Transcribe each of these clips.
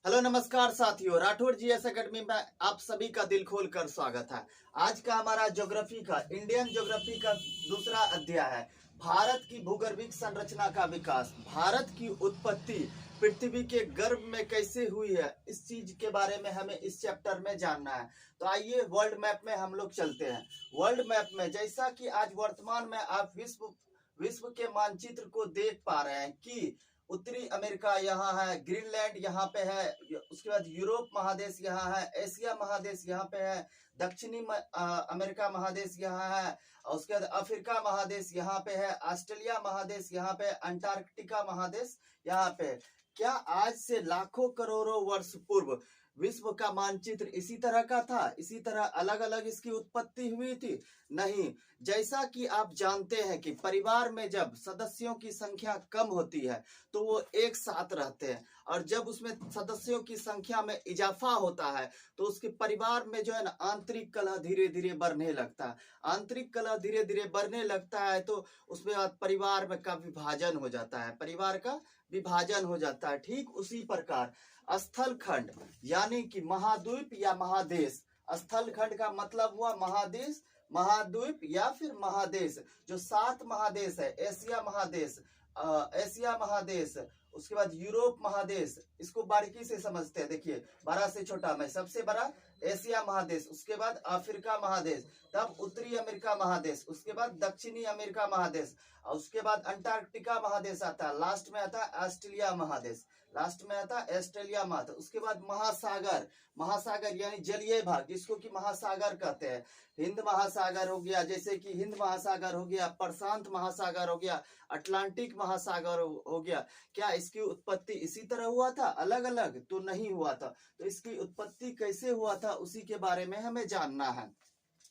Hello नमस्कार साथियों, Rathore GS academy में आप सभी का दिल खोल कर स्वागत है। आज का हमारा ज्योग्राफी का इंडियन ज्योग्राफी का दूसरा अध्याय है भारत की भूगर्भिक संरचना का विकास। भारत की उत्पत्ति पृथ्वी के गर्भ में कैसे हुई है, इस चीज के बारे में हमें इस चैप्टर में जानना है। तो आइए वर्ल्ड मैप में हम लोग चलते हैं। वर्ल्ड मैप में जैसा कि आज वर्तमान में आप विश्व के मानचित्र को देख पा रहे हैं कि उत्तरी अमेरिका यहाँ है, ग्रीनलैंड यहाँ पे है, उसके बाद यूरोप महादेश यहाँ है, एशिया महादेश यहाँ पे है, दक्षिणी अमेरिका महादेश यहाँ है, और उसके बाद अफ्रीका महादेश यहाँ पे है, ऑस्ट्रेलिया महादेश यहाँ पे, अंटार्कटिका महादेश यहाँ पे। क्या आज से लाखों करोड़ों वर्ष पूर्व विश्व का मानचित्र इसी तरह का था? इसी तरह अलग अलग इसकी उत्पत्ति हुई थी? नहीं। जैसा कि आप जानते हैं कि परिवार में जब सदस्यों की संख्या कम होती है तो वो एक साथ रहते हैं, और जब उसमें सदस्यों की संख्या में इजाफा होता है तो उसके परिवार में जो है ना आंतरिक कलह धीरे धीरे बढ़ने लगता है। आंतरिक कलह धीरे धीरे बढ़ने लगता है तो उसमें बाद परिवार में का विभाजन हो जाता है, परिवार का विभाजन हो जाता है। ठीक उसी प्रकार स्थल खंड यानी कि महाद्वीप या महादेश, स्थल खंड का मतलब हुआ महादेश, महाद्वीप या फिर महादेश। जो 7 महादेश है, एशिया महादेश, उसके बाद यूरोप महादेश, इसको बारीकी से समझते हैं। देखिए, बड़ा से छोटा में सबसे बड़ा एशिया महादेश, उसके बाद अफ्रीका महादेश, तब उत्तरी अमेरिका महादेश, उसके बाद दक्षिणी अमेरिका महादेश, और उसके बाद अंटार्कटिका महादेश आता है, लास्ट में आता है ऑस्ट्रेलिया महादेश, लास्ट में आता है ऑस्ट्रेलिया महादेश। उसके बाद महासागर, महासागर यानी जलीय भाग जिसको कि महासागर कहते हैं। हिंद महासागर हो गया, जैसे कि हिंद महासागर हो गया, प्रशांत महासागर हो गया, अटलांटिक महासागर हो गया। क्या इसकी उत्पत्ति इसी तरह हुआ था? अलग अलग तो नहीं हुआ था। तो इसकी उत्पत्ति कैसे हुआ था उसी के बारे में हमें जानना है।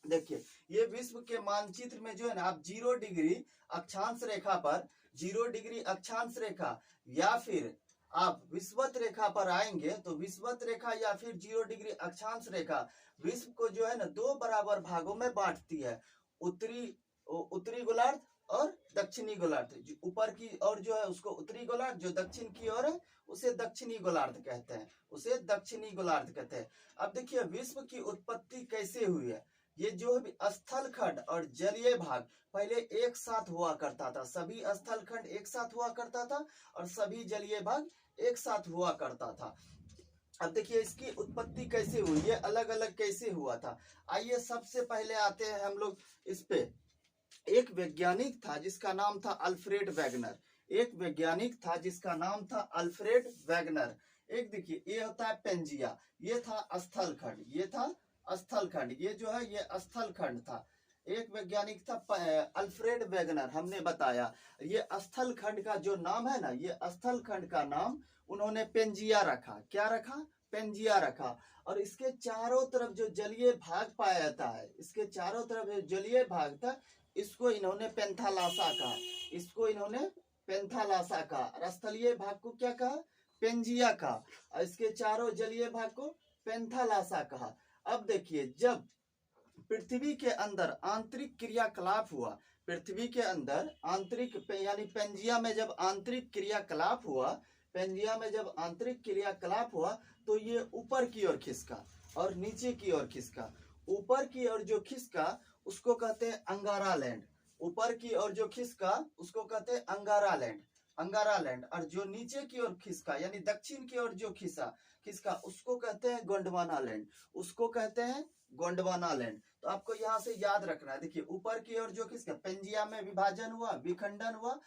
देखिए, ये विश्व के मानचित्र में जो है ना, आप 0 डिग्री अक्षांश रेखा पर, 0 डिग्री अक्षांश रेखा या फिर आप विषुवत रेखा पर आएंगे तो विषुवत रेखा या फिर 0 डिग्री अक्षांश रेखा विश्व को जो है ना 2 बराबर भागों में बांटती है, उत्तरी गोलार्ध और दक्षिणी गोलार्ध। ऊपर की ओर जो है उसको उत्तरी गोलार्ध, जो दक्षिण की ओर है उसे दक्षिणी गोलार्ध कहते हैं, उसे दक्षिणी गोलार्ध कहते हैं। अब देखिए, विश्व की उत्पत्ति कैसे हुई है। ये जो है स्थल खंड और जलीय भाग पहले एक साथ हुआ करता था, सभी स्थल खंड एक साथ हुआ करता था और सभी जलीय भाग एक साथ हुआ करता था। अब देखिए, इसकी उत्पत्ति कैसे हुई, ये अलग अलग कैसे हुआ था। आइए सबसे पहले आते हैं हम लोग इस पे। एक वैज्ञानिक था जिसका नाम था अल्फ्रेड वैगनर, एक वैज्ञानिक था जिसका नाम था अल्फ्रेड वैगनर। एक देखिए, ये होता है पेंजिया, ये था स्थल खंड, ये था स्थल खंड, ये जो है ये स्थल खंड था। एक वैज्ञानिक था अल्फ्रेड वैगनर, हमने बताया। ये स्थल खंड का जो नाम है ना, ये स्थल खंड का नाम उन्होंने पेंजिया रखा। क्या रखा? पेंजिया रखा। और इसके चारों तरफ जो जलीय भाग पाया जाता है, इसके चारों तरफ जो जलीय भाग था, इसको इन्होंने पेंथालासा कहा, इसको इन्होंने पेंथालासा कहा। और स्थलीय भाग को क्या कहा? पेंजिया कहा। और इसके चारों जलीय भाग को पेंथालासा कहा। अब देखिए, जब पृथ्वी के अंदर आंतरिक क्रियाकलाप हुआ, पृथ्वी के अंदर आंतरिक यानी पेंजिया में जब आंतरिक क्रियाकलाप हुआ, पेंजिया में जब आंतरिक क्रियाकलाप हुआ तो ये ऊपर की ओर खिसका और नीचे की ओर खिसका। ऊपर की ओर जो खिसका उसको कहते हैं अंगारा लैंड, ऊपर की ओर जो खिसका उसको कहते हैं अंगारा लैंड, अंगारा लैंड। और जो नीचे की ओर खिसका यानी दक्षिण की ओर जो खिसका उसको कहते हैं गोंडवाना लैंड, उसको कहते हैं गोंडवाना लैंड। तो आपको यहाँ से याद रखना है। देखिए, ऊपर की ओर जो खिसका, पेंजिया में विभाजन हुआ, विखंडन हुआ,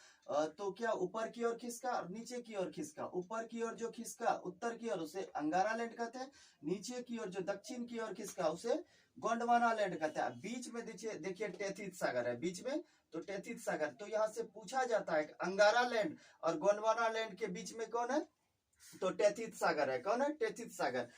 तो क्या ऊपर की ओर खिसका और नीचे की ओर खिसका। ऊपर की ओर जो खिसका उत्तर की ओर उसे अंगारा लैंड कहते हैं, नीचे की ओर जो दक्षिण की ओर खिसका उसे गोंडवाना लैंड कहते हैं। बीच में देखिए टेथिस सागर है बीच में, तो टेथिस सागर। तो यहाँ से पूछा जाता है अंगारा लैंड और गोंडवाना लैंड के बीच में कौन है? तो टेथिस सागर है। कौन है? टेथिस सागर।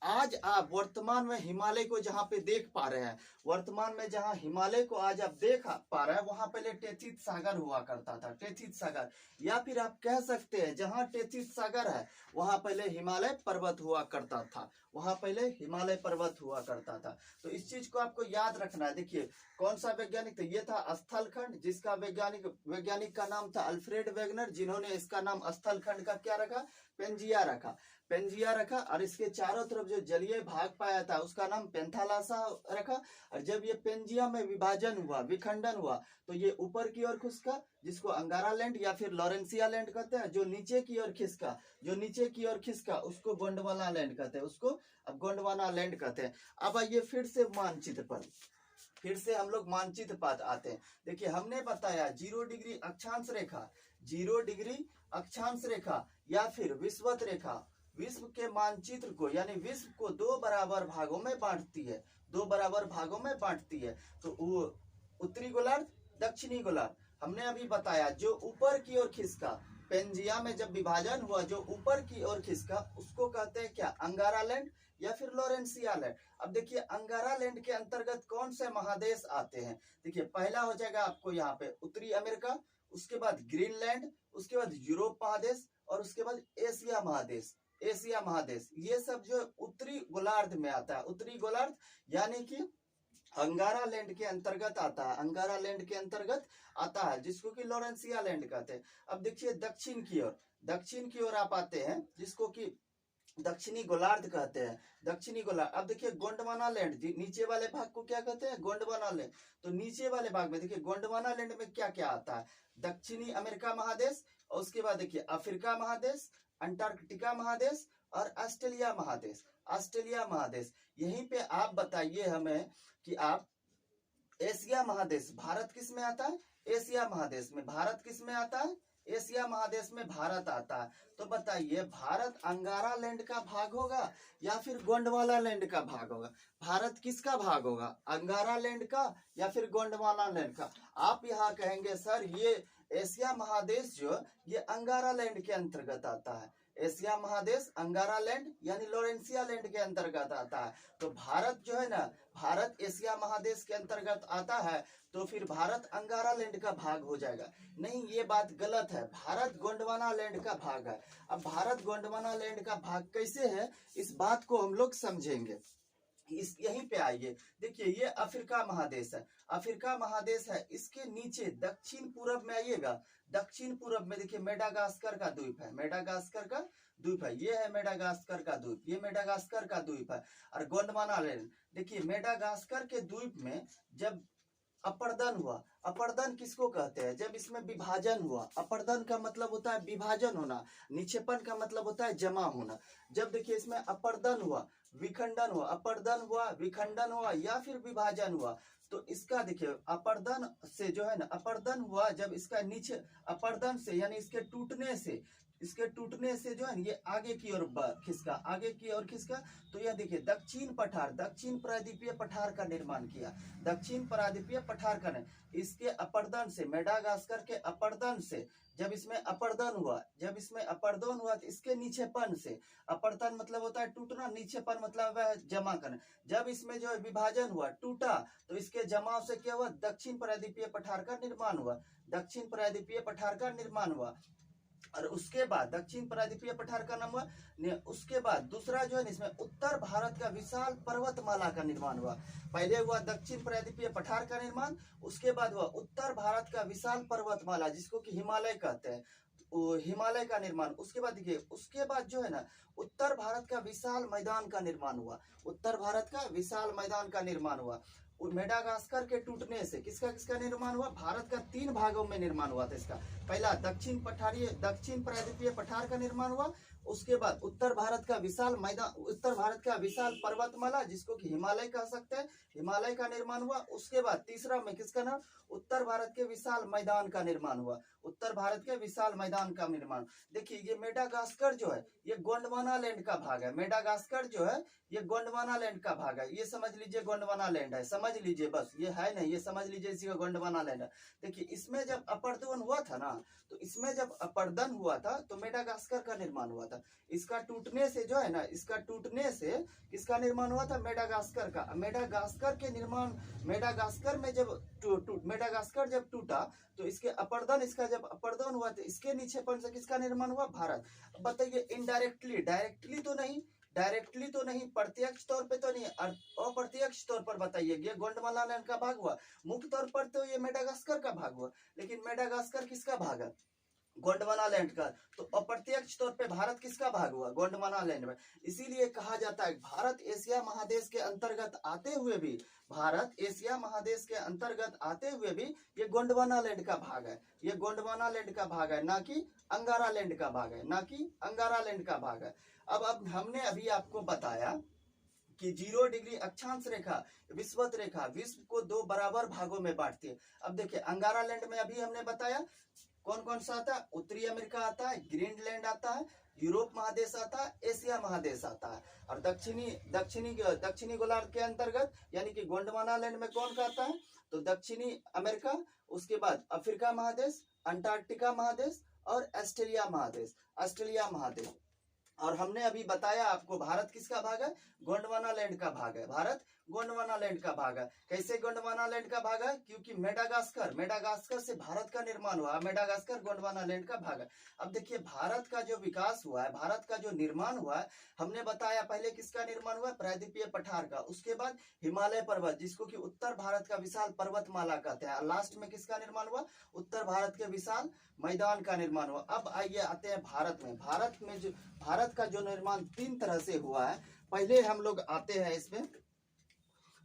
आज आप वर्तमान में हिमालय को जहां पे देख पा रहे हैं, वर्तमान में जहां हिमालय को आज आप देख पा रहे हैं, वहां पहले टेथिस सागर हुआ करता था, टेथिस सागर। या फिर आप कह सकते हैं जहां टेथिस सागर है वहां पहले हिमालय पर्वत हुआ करता था, वहां पहले हिमालय पर्वत हुआ करता था। तो इस चीज को आपको याद रखना है। देखिए, कौन सा वैज्ञानिक था? ये था स्थल खंड, जिसका वैज्ञानिक का नाम था अल्फ्रेड वैगनर, जिन्होंने इसका नाम स्थल खंड का क्या रखा? पेंजिया रखा, पेंजिया रखा, और इसके चारों तरफ जो जलीय भाग पाया था उसका नाम पेंथालासा रखा। और जब ये पेंजिया में विभाजन हुआ, विखंडन हुआ, तो ये ऊपर की ओर खिसका, जिसको अंगारा लैंड या फिर लॉरेंसिया लैंड कहते हैं। जो नीचे की ओर खिसका, जो नीचे की ओर खिसका, उसको गोंडवाना लैंड कहते हैं, उसको अब गोंडवाना लैंड कहते हैं। अब आइए फिर से मानचित्र पर, फिर से हम लोग मानचित्र पर आते हैं। देखिए हमने बताया 0 डिग्री अक्षांश रेखा, 0 डिग्री अक्षांश रेखा या फिर विषुवत रेखा विश्व के मानचित्र को यानी विश्व को 2 बराबर भागों में बांटती है, 2 बराबर भागों में बांटती है। तो वो उत्तरी गोलार्ध, दक्षिणी गोलार्ध। हमने अभी बताया जो ऊपर की ओर खिसका, पेंजिया में जब विभाजन हुआ, जो ऊपर की ओर खिसका उसको कहते हैं क्या, अंगारा लैंड या फिर लॉरेंसिया लैंड। अब देखिए अंगारा लैंड के अंतर्गत कौन से महादेश आते हैं। देखिए पहला हो जाएगा आपको यहाँ पे उत्तरी अमेरिका, उसके बाद ग्रीनलैंड, उसके बाद यूरोप महादेश, और उसके बाद एशिया महादेश, एशिया महादेश। ये सब जो उत्तरी गोलार्ध में आता है, उत्तरी गोलार्ध यानी कि अंगारा लैंड के अंतर्गत आता है, अंगारा लैंड के अंतर्गत आता है, जिसको कि लॉरेंसिया लैंड कहते हैं। अब देखिए दक्षिण की ओर, दक्षिण की ओर आप आते हैं, जिसको कि दक्षिणी गोलार्ध कहते हैं, दक्षिणी गोलार्ध। अब देखिए गोंडवाना लैंड, नीचे वाले भाग को क्या कहते हैं, गोंडवाना लैंड। तो नीचे वाले भाग में देखिए गोंडवाना लैंड में क्या क्या आता है, दक्षिणी अमेरिका महादेश, और उसके बाद देखिए अफ्रीका महादेश, अंटार्कटिका महादेश और ऑस्ट्रेलिया महादेश, ऑस्ट्रेलिया महादेश। यहीं पे आप बताइए हमें कि आप एशिया महादेश, भारत किस में आता है, एशिया महादेश में भारत किस में आता है, एशिया महादेश में भारत आता है। तो बताइए भारत अंगारा लैंड का भाग होगा या फिर गोंडवाना लैंड का भाग होगा, भारत किसका भाग होगा, अंगारा लैंड का या फिर गोंडवाना लैंड का। आप यहाँ कहेंगे सर ये एशिया महादेश जो ये अंगारा लैंड के अंतर्गत आता है, एशिया महादेश अंगारा लैंड यानी लॉरेंसिया लैंड के अंतर्गत आता है। तो भारत जो है ना, भारत एशिया महादेश के अंतर्गत आता है, तो फिर भारत अंगारा लैंड का भाग हो जाएगा। नहीं, ये बात गलत है, भारत गोंडवाना लैंड का भाग है। अब भारत गोंडवाना लैंड का भाग कैसे है, इस बात को हम लोग समझेंगे। इस यहीं पे आइए, देखिए ये अफ्रीका महादेश है, अफ्रीका महादेश है। इसके नीचे दक्षिण पूरब में आइएगा, दक्षिण पूरब में देखिए मेडागास्कर का द्वीप है, मेडागास्कर का द्वीप है, ये है मेडागास्कर का द्वीप, ये मेडागास्कर का द्वीप है। और गोंडवाना लैंड, देखिए मेडागास्कर के द्वीप में जब अपर्दन हुआ, अपर्दन किसको कहते हैं, जब इसमें विभाजन हुआ, अपर्दन का मतलब होता है विभाजन होना, निक्षेपण का मतलब होता है जमा होना। जब देखिए इसमें अपर्दन हुआ, विखंडन हुआ, अपर्दन हुआ, विखंडन हुआ या फिर विभाजन हुआ, तो इसका देखिए अपर्दन से जो है ना, अपर्दन हुआ जब इसका नीचे, अपर्दन से यानी इसके टूटने से, इसके टूटने से जो है ना ये आगे की ओर खिसका, आगे की ओर खिसका। तो यह देखिए दक्षिण पठार, दक्षिण प्रायद्वीपीय पठार का निर्माण किया, दक्षिण प्रायद्वीपीय पठार का, इसके अपर्दन से, मेडागास्कर के अपर्दन से जब इसमें अपर्दन हुआ, जब इसमें अपर्दन हुआ तो इसके नीचेपन से, अपर्दन मतलब होता है टूटना, नीचेपन मतलब है जमा करना। जब इसमें जो है विभाजन हुआ, टूटा, तो इसके जमाव से क्या हुआ, दक्षिण प्रायद्वीपीय पठार का निर्माण हुआ, दक्षिण प्रायद्वीपीय पठार का निर्माण हुआ। और उसके बाद दक्षिण प्रायद्वीपीय पठार का नाम हुआ, उसके बाद दूसरा जो है इसमें उत्तर भारत का विशाल पर्वतमाला का निर्माण हुआ। पहले हुआ दक्षिण प्रायद्वीपीय पठार का निर्माण, उसके बाद हुआ उत्तर भारत का विशाल पर्वतमाला जिसको कि हिमालय कहते हैं, हिमालय का निर्माण। उसके बाद देखिए, उसके बाद जो है ना उत्तर भारत का विशाल मैदान का निर्माण हुआ, उत्तर भारत का विशाल मैदान का निर्माण हुआ। मेडागास्कर के टूटने से किसका किसका निर्माण हुआ, भारत का 3 भागों में निर्माण हुआ था इसका। पहला दक्षिण प्रायद्वीपीय पठार का निर्माण हुआ, उसके बाद उत्तर भारत का विशाल मैदान, उत्तर भारत का विशाल पर्वतमाला जिसको कि हिमालय कह सकते हैं, हिमालय का निर्माण हुआ। उसके बाद तीसरा में किसका नाम, उत्तर भारत के विशाल मैदान का निर्माण हुआ, उत्तर भारत के विशाल मैदान का निर्माण। देखिए ये मेडागास्कर जो है ये गोंडवाना लैंड का भाग है, मेडागास्कर जो है ये गोंडवाना लैंड का भाग है, ये समझ लीजिए गोंडवाना लैंड है, समझ लीजिए बस, ये है नहीं, ये समझ लीजिए इसी का गोंडवाना लैंड है। देखिए इसमें जब अपर्दन हुआ था ना, तो इसमें जब अपर्दन हुआ था तो मेडागास्कर का निर्माण हुआ था। इसका टूटने से जो है ना, इसका टूटने से किसका निर्माण हुआ था, मेडागास्कर का। मेडागास्कर के निर्माण, मेडागास्कर में जब मेडागास्कर जब टूटा तो इसके अपर्दन, इसका जब अपर्दन हुआ तो इसके नीचेपन से किसका निर्माण हुआ, भारत। बताइए इनडायरेक्टली, डायरेक्टली तो नहीं, डायरेक्टली तो नहीं, प्रत्यक्ष तौर पे तो नहीं, अप्रत्यक्ष तौर पर बताइए ये गोंडवाना लैंड का भाग हुआ। मुख्य तौर पर तो ये मेडागास्कर का भाग हुआ, लेकिन मेडागास्कर किसका भाग है, गोंडवाना लैंड का। तो अप्रत्यक्ष तौर पे भारत किसका भाग हुआ? गोंडवाना लैंड में। इसीलिए कहा जाता है भारत एशिया महादेश के अंतर्गत आते हुए भी, भारत एशिया महादेश के अंतर्गत आते हुए भी ये गोंडवाना लैंड का भाग है, ये गोंडवाना लैंड का भाग है, ना कि अंगारा लैंड का भाग है, ना कि अंगारा लैंड का भाग है। अब हमने अभी आपको बताया कि 0 डिग्री अक्षांश रेखा, विषुवत रेखा विश्व को 2 बराबर भागों में बांटती है। अब देखिए अंगारा लैंड में अभी हमने बताया कौन कौन सा आता है, उत्तरी अमेरिका आता है, ग्रीनलैंड आता है, यूरोप महादेश आता है, एशिया महादेश आता है। और दक्षिणी गोलार्ध के अंतर्गत यानी कि गोंडवाना लैंड में कौन का आता है? तो दक्षिणी अमेरिका, उसके बाद अफ्रीका महादेश, अंटार्कटिका महादेश और ऑस्ट्रेलिया महादेश। और हमने अभी बताया आपको भारत किसका भाग है? गोंडवाना लैंड का भाग है, भारत गोंडवाना लैंड का भाग है। कैसे गोंडवाना लैंड का भाग है? क्योंकि मेडागास्कर से भारत का निर्माण हुआ, मेडागास्कर गोंडवाना लैंड का भाग है। अब देखिए भारत का जो विकास हुआ है, भारत का जो निर्माण हुआ है, हमने बताया पहले किसका निर्माण हुआ? प्रायद्वीपीय पठार का, उसके बाद हिमालय पर्वत जिसको कि उत्तर भारत का विशाल पर्वतमाला कहते हैं, लास्ट में किसका निर्माण हुआ? उत्तर भारत के विशाल मैदान का निर्माण हुआ। अब आइए आते हैं भारत में। भारत का जो निर्माण 3 तरह से हुआ है। पहले हम लोग आते हैं इसमें,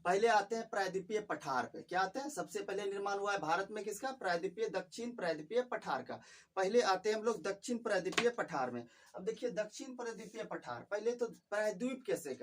पहले आते हैं प्रायद्वीपीय पठार पे। क्या आते हैं? सबसे पहले निर्माण हुआ है भारत में किसका? दक्षिण प्रायद्वीपीय पठार का। पहले आते हैं हम लोग दक्षिण प्रायद्वीपीय पठार में। अब देखिए दक्षिण प्रायद्वीपीय पठार, पहले तो प्रायद्वीप किसे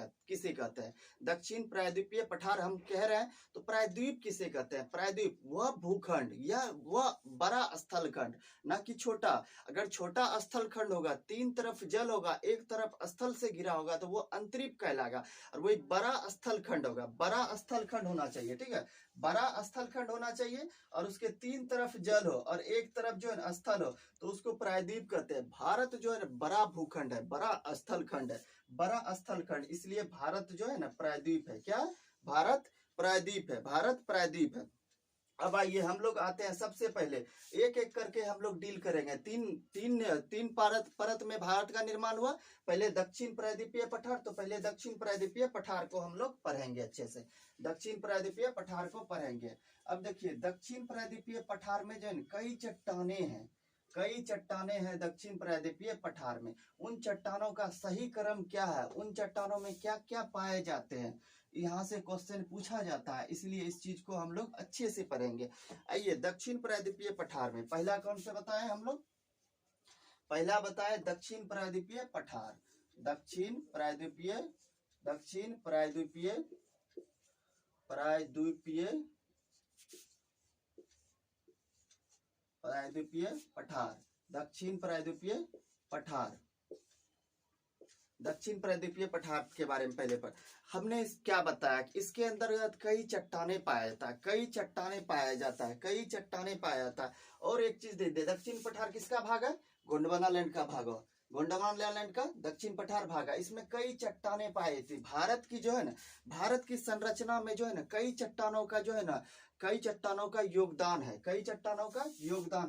कहते हैं? दक्षिण प्रायद्वीपीय पठार हम कह रहे हैं तो प्रायद्वीप किसे कहते हैं? प्रायद्वीप वह भूखंड या वह बड़ा स्थलखंड, ना कि छोटा। अगर छोटा स्थलखंड होगा, 3 तरफ जल होगा, एक तरफ स्थल से घिरा होगा तो वो अंतरीप कहलाएगा। और वही बड़ा स्थलखंड होगा, बड़ा स्थलखंड होना चाहिए, ठीक है, बड़ा स्थलखंड होना चाहिए और उसके 3 तरफ जल हो और एक तरफ जो है स्थल हो तो उसको प्रायद्वीप कहते हैं। भारत जो है बड़ा भूखंड है, बड़ा स्थलखंड है, बड़ा स्थलखंड, इसलिए भारत जो है ना प्रायद्वीप है। क्या? भारत प्रायद्वीप है, भारत प्रायद्वीप है। अब आइए हम लोग आते हैं, सबसे पहले एक एक करके हम लोग डील करेंगे। तीन परत में भारत का निर्माण हुआ। पहले दक्षिण प्रायद्वीपीय पठार, तो पहले दक्षिण प्रायद्वीपीय पठार को हम लोग पढ़ेंगे अच्छे से, दक्षिण प्रायद्वीपीय पठार को पढ़ेंगे। अब देखिए दक्षिण प्रायद्वीपीय पठार में जो है कई चट्टाने हैं दक्षिण प्रायद्वीपीय पठार में। उन चट्टानों का सही क्रम क्या है? उन चट्टानों में क्या क्या पाए जाते हैं? यहाँ से क्वेश्चन पूछा जाता है, इसलिए इस चीज को हम लोग अच्छे से पढ़ेंगे। आइए दक्षिण प्रायद्वीपीय पठार में पहला कौन सा बताएं हम लोग? पहला बताएं दक्षिण प्रायद्वीपीय पठार, दक्षिण प्रायद्वीपीय पठार, दक्षिण प्रायद्वीपीय पठार, दक्षिण प्रायद्वीपीय पठार के बारे में पहले पर हमने क्या बताया कि इसके अंतर्गत कई चट्टाने पाया जाता है, कई चट्टाने पाया जाता है। और एक चीज दे दे, दक्षिण पठार किसका भाग है? गोंडवाना लैंड का भाग है, गोंडवाना लैंड का दक्षिण पठार भाग है। इसमें कई चट्टाने पाई थी। भारत की जो है ना, भारत की संरचना में जो है ना कई चट्टानों का जो है ना, कई चट्टानों का योगदान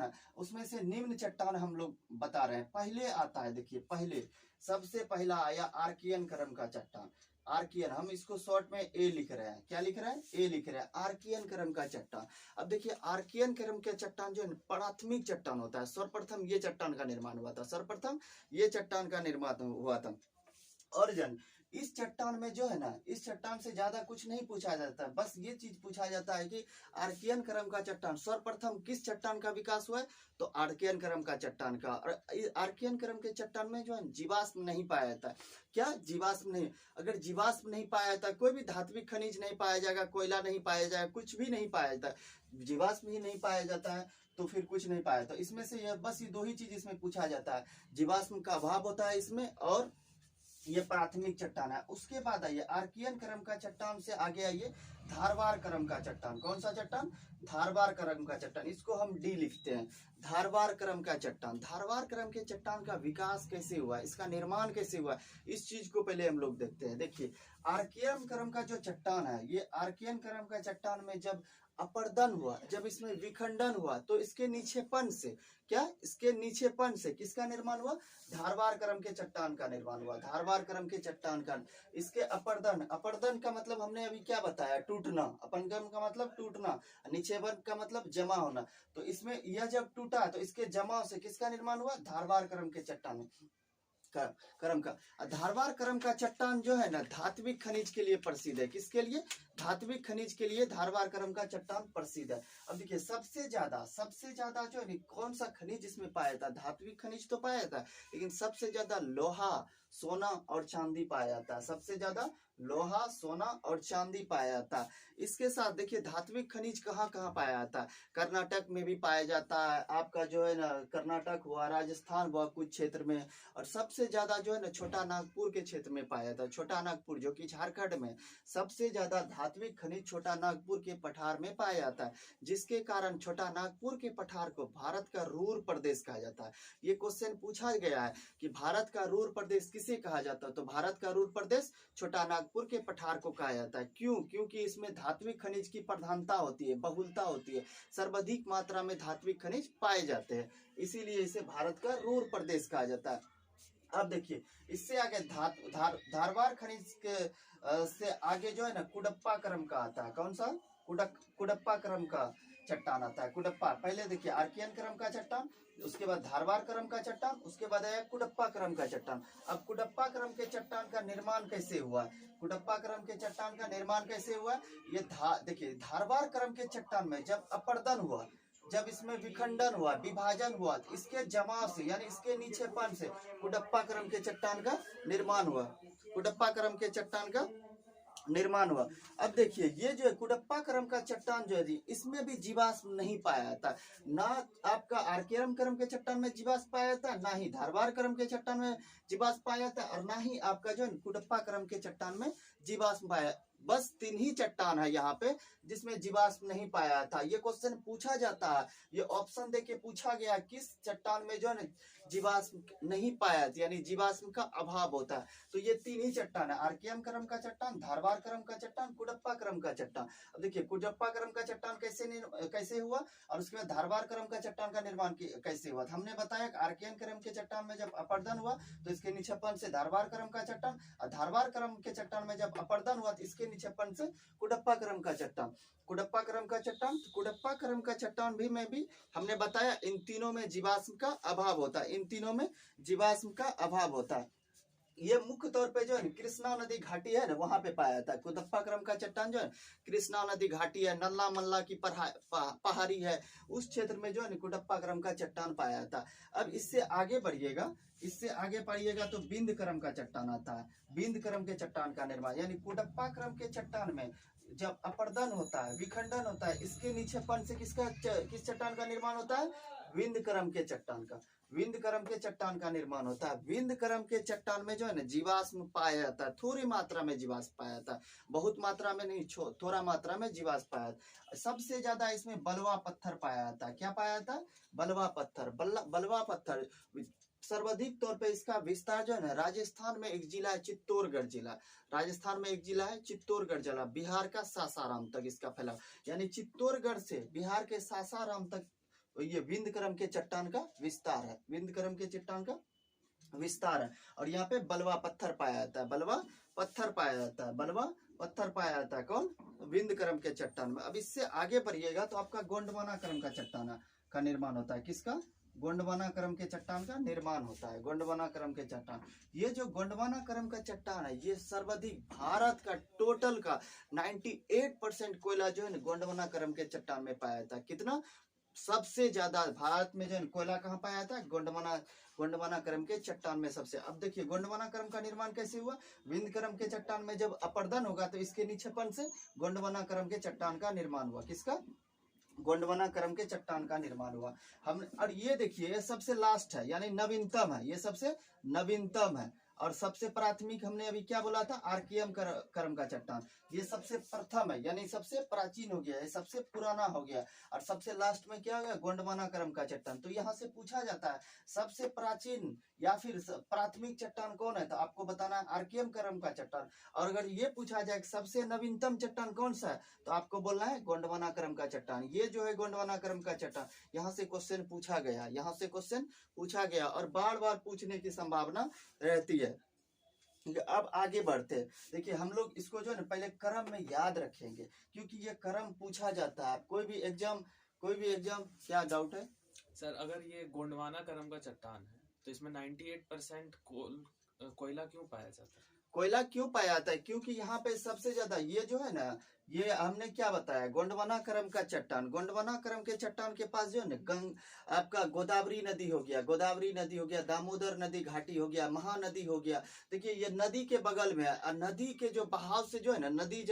है, उसमें से निम्न चट्टान हम लोग बता रहे हैं। पहले आता है, देखिए पहले सबसे पहला आया आर्कियन क्रम का चट्टान। आर्कियन, हम इसको शॉर्ट में ए लिख रहे हैं। क्या लिख रहे हैं? ए लिख रहे हैं, आर्कियन क्रम का चट्टान। अब देखिए आर्कियन क्रम के चट्टान जो है प्राथमिक चट्टान होता है। सर्वप्रथम ये चट्टान का निर्माण हुआ था, और जन इस चट्टान में जो है ना, इस चट्टान से ज्यादा कुछ नहीं पूछा जाता है, बस ये चीज पूछा जाता है कि आर्कियन क्रम का चट्टान सर्वप्रथम किस चट्टान का विकास हुआ है? तो आर्कियन क्रम का चट्टान का। और आर्कियन क्रम के चट्टान में जो है जीवाश्म नहीं पाया जाता है। क्या? जीवाश्म नहीं। अगर जीवाश्म नहीं पाया जाता, कोई भी धात्विक खनिज नहीं पाया जाएगा, कोयला नहीं पाया जाएगा, कुछ भी नहीं पाया जाता, जीवाश्म ही नहीं पाया जाता है तो फिर कुछ नहीं पाया। तो इसमें से यह बस ये 2 ही चीज इसमें पूछा जाता है, जीवाश्म का अभाव होता है इसमें, और ये प्राथमिक चट्टान है। उसके बाद आइए आर्कियन क्रम का चट्टान से आगे आइए धारवार क्रम का चट्टान। कौन सा चट्टान? धारवार क्रम का चट्टान, इसको हम डी लिखते हैं, धारवार क्रम का चट्टान। धारवार क्रम के चट्टान का विकास कैसे हुआ, इसका निर्माण कैसे हुआ, इस चीज को पहले हम लोग देखते हैं। देखिए आर्कियन क्रम का जो चट्टान है, ये आर्कियन क्रम का चट्टान में जब अपर्दन हुआ, जब इसमें विखंडन हुआ, तो इसके नीचेपन से, क्या इसके नीचेपन से किसका निर्माण हुआ? धारवार क्रम के चट्टान का निर्माण हुआ, धारवार क्रम के चट्टान का। इसके अपर्दन, अपर्दन का मतलब हमने अभी क्या बताया? टूटना। अपर्दन का मतलब टूटना, निचेपन का मतलब जमा होना। तो इसमें यह जब टूटा तो इसके जमाव से किसका निर्माण हुआ? धारवार क्रम के चट्टान क्रम का। धारवार क्रम का चट्टान जो है ना, धात्विक खनिज के लिए प्रसिद्ध है। किसके लिए? धात्विक खनिज के लिए धारवार क्रम का चट्टान प्रसिद्ध है। अब देखिए सबसे ज्यादा जो है कौन सा खनिज इसमें पाया जाता है? धात्विक खनिज तो पाया जाता है, लेकिन सबसे ज्यादा लोहा, सोना और चांदी पाया जाता है। सबसे ज्यादा लोहा, सोना और चांदी पाया जाता है। इसके साथ देखिए धात्विक खनिज कहाँ कहाँ पाया जाता है? कर्नाटक में भी पाया जाता है, आपका जो है ना कर्नाटक हुआ, राजस्थान हुआ कुछ क्षेत्र में, और सबसे ज्यादा जो है ना छोटा नागपुर के क्षेत्र में पाया जाता है। छोटा नागपुर जो कि झारखंड में, सबसे ज्यादा धात्विक खनिज छोटा नागपुर के पठार में पाया जाता है, जिसके कारण छोटा नागपुर के पठार को भारत का रूर प्रदेश कहा जाता है। ये क्वेश्चन पूछा गया है कि भारत का रूर प्रदेश किसे कहा जाता है? तो भारत का रूर प्रदेश छोटा नागपुर के पठार को कहा जाता है। क्यों? क्योंकि इसमें धात्विक खनिज की प्रधानता होती है, बहुलता होती है, सर्वाधिक मात्रा में धात्विक खनिज पाए जाते हैं, इसीलिए इसे भारत का रूर प्रदेश कहा जाता है। अब देखिए इससे आगे धारवार खनिज के से आगे जो है ना कुडप्पा क्रम का आता है। कौन सा? कुडप्पा क्रम का चट्टान आता है। कुडप्पा, पहले देखिए आर्कियन क्रम का चट्टान, उसके बाद धारवार क्रम का चट्टान, उसके बाद आया कुडप्पा क्रम का चट्टान। अब कुडप्पा क्रम के चट्टान का निर्माण कैसे हुआ? कुडप्पा क्रम के चट्टान का निर्माण कैसे हुआ? ये देखिए धारवार क्रम के चट्टान में जब अपर्दन हुआ, जब इसमें विखंडन हुआ, विभाजन हुआ, इसके जमाव से यानी इसके नीचेपन से कुडप्पा क्रम के चट्टान का निर्माण हुआ। कुडप्पा क्रम के चट्टान का निर्माण हुआ। अब देखिए ये जो है कुडप्पा क्रम का चट्टान जो है जी, इसमें भी जीवाश्म नहीं पाया जाता। ना आपका आर्कियन क्रम के चट्टान में जीवाश्म पाया जाता, ना ही धारवार क्रम के चट्टान में जीवाश्म पाया जाता, और ना ही आपका जो है कुडप्पा क्रम के चट्टान में जीवाश्म पाया। बस 3 ही चट्टान है यहाँ पे जिसमें जीवाश्म नहीं पाया था। ये क्वेश्चन पूछा जाता है, ये ऑप्शन देके पूछा गया किस चट्टान में जो है जीवाश्म नहीं पाया, यानी जीवाश्म का अभाव होता है। तो ये 3 ही चट्टान है, आर्कियन क्रम का चट्टान, धारवार क्रम का चट्टान, कुडप्पा क्रम का चट्टान। अब देखिए कुडप्पा क्रम का चट्टान कैसे हुआ, और उसके बाद धारवार क्रम का चट्टान का निर्माण कैसे हुआ? हमने बताया आर्कियन क्रम के चट्टान में जब अपर्दन हुआ तो इसके नीचेपन से धारवार क्रम का चट्टान, और धारवार क्रम के चट्टान में जब अपर्दन हुआ तो इसके नीचेपन से कुडप्पा क्रम का चट्टान। कुडप्पा क्रम का चट्टान, कुडप्पा क्रम का चट्टान भी में भी हमने बताया इन तीनों में जीवाश्म का अभाव होता है, इन तीनों में जीवाश्म का अभाव होता है। ये मुख्य तौर पे जो है कृष्णा नदी घाटी है ना, वहां पे पाया जाता है। कुडप्पा क्रम का चट्टान जो है कृष्णा नदी घाटी है, नल्ला मल्ला की पहाड़ी है, उस क्षेत्र में जो है कुडप्पा क्रम का चट्टान पाया जाता है। अब इससे आगे बढ़िएगा तो बिंद क्रम का चट्टान आता है। बिंद क्रम के चट्टान का निर्माण, यानी कुडप्पा क्रम के चट्टान में जब अपर्दन होता है, विखंडन होता है, इसके नीचेपन से किस चट्टान का निर्माण होता है? विंद क्रम के चट्टान का, विंद क्रम के चट्टान का निर्माण होता है। विंद क्रम के चट्टान में जो है ना जीवाश्म पाया जाता है, थोड़ी मात्रा में जीवाश्म पाया जाता है, बहुत मात्रा में नहीं, थोड़ा मात्रा में जीवाश्म पाया जाता है। सबसे ज्यादा इसमें बलवा पत्थर पाया जाता है। क्या पाया जाता है? बलवा पत्थर। बलवा पत्थर सर्वाधिक तौर पे इसका विस्तार जो है ना, राजस्थान में एक जिला है चित्तौड़गढ़ जिला, राजस्थान में एक जिला है चित्तौड़गढ़ जिला, बिहार का सासाराम तक इसका फैलाव, यानी चित्तौड़गढ़ से बिहार के सासाराम तक ये विंद क्रम के चट्टान का विस्तार है, विंद क्रम के चट्टान का विस्तार है। और यहाँ पे बलवा पत्थर पाया जाता है, बलवा पत्थर पाया जाता है, बलवा पत्थर पाया जाता है। कौन? विंद क्रम के चट्टान में। अब इससे आगे बढ़िएगा तो आपका गोंडवाना क्रम का चट्टान का निर्माण होता है। किसका? गोंडवाना क्रम के चट्टान का निर्माण होता है, गोंडवाना क्रम के चट्टान। ये जो गोंडवाना क्रम का चट्टान है, ये सर्वाधिक भारत का टोटल का 98% कोयला जो है गोंडवाना क्रम के चट्टान में पाया जाता है। कितना? सबसे ज्यादा भारत में जो है कोयला कहाँ पाया जाता है? गोंडवाना क्रम के चट्टान में सबसे। अब देखिए गोंडवाना क्रम का निर्माण कैसे हुआ? विंद क्रम के चट्टान में जब अपर्दन होगा तो इसके नीचेपन से गोंडवाना क्रम के चट्टान का निर्माण हुआ। किसका? गोंडवाना क्रम के चट्टान का निर्माण हुआ। हम और ये देखिए ये सबसे लास्ट है, यानी नवीनतम है, ये सबसे नवीनतम है। और सबसे प्राथमिक हमने अभी क्या बोला था? आर्कियम क्रम का चट्टान, ये सबसे प्रथम है, यानी सबसे प्राचीन हो गया, ये सबसे पुराना हो गया। और सबसे लास्ट में क्या हो गया? गोंडवाना क्रम का चट्टान। तो यहाँ से पूछा जाता है सबसे प्राचीन या फिर प्राथमिक चट्टान कौन है, तो आपको बताना है आर्कियम क्रम का चट्टान। और अगर ये पूछा जाए सबसे नवीनतम चट्टान कौन सा है, तो आपको बोलना है गोंडवाना क्रम का चट्टान। ये जो है गोंडवाना क्रम का चट्टान, यहाँ से क्वेश्चन पूछा गया, यहाँ से क्वेश्चन पूछा गया और बार बार पूछने की संभावना रहती है। अब आगे बढ़ते हैं। देखिए हम लोग इसको जो है ना पहले क्रम में याद रखेंगे, क्योंकि ये क्रम पूछा जाता है कोई भी एग्जाम क्या डाउट है सर? अगर ये गोंडवाना क्रम का चट्टान है तो इसमें 98% कोयला क्यों पाया जाता है? कोयला क्यों पाया जाता है? क्योंकि यहाँ पे सबसे ज्यादा ये जो है ना, ये हमने क्या बताया, गोंडवाना क्रम का चट्टान, गोंडवाना क्रम के चट्टान के पास जो है ना आपका गोदावरी नदी हो गया, दामोदर नदी घाटी हो गया, महानदी हो गया। देखिए ये नदी के बगल में है और नदी के जो बहाव से जो है ना, नदी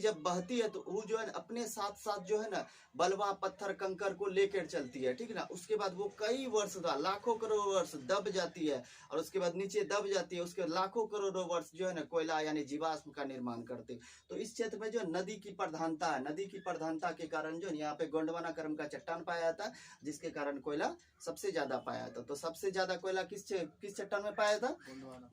जब बहती है तो वो जो है अपने साथ साथ जो है ना बलवा पत्थर कंकर को लेकर चलती है, ठीक ना। उसके बाद वो कई वर्ष लाखों करोड़ वर्ष दब जाती है और उसके बाद नीचे दब जाती है, उसके लाखों करोड़ों वर्ष जो है ना कोयला यानी जीवाश्म का निर्माण करते। तो इस क्षेत्र में जो नदी की प्रधानता है, नदी की प्रधानता के कारण जो यहाँ पे गोंडवाना क्रम का चट्टान पाया जाता है, जिसके कारण कोयला सबसे ज्यादा पाया जाता। तो सबसे ज्यादा कोयला किस चट्टान में पाया था?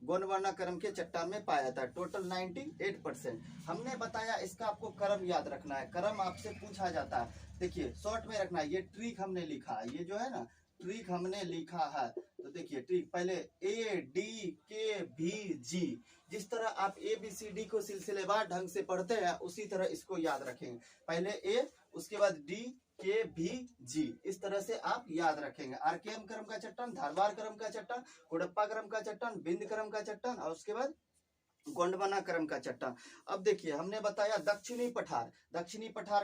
गोंडवाना क्रम के चट्टान में पाया था, टोटल 98%। हमने बताया इसका आपको क्रम याद रखना है, क्रम आपसे पूछा जाता है। देखिए शॉर्ट में रखना है, ये ट्रिक हमने लिखा है, ये जो है ना ट्रिक हमने लिखा है। तो देखिए ट्रिक पहले ADKVG, जिस तरह आप ABCD को सिलसिलेवार ढंग से पढ़ते हैं उसी तरह इसको याद रखेंगे। पहले A, उसके बाद DKVG, इस तरह से आप याद रखेंगे। आर्कियम क्रम का चट्टान, धारवाड़ क्रम का चट्टान, कोडप्पा क्रम का चट्टान, बिंद क्रम का चट्टान और उसके बाद गोंडवाना क्रम का चट्टान। अब देखिए हमने बताया दक्षिणी पठार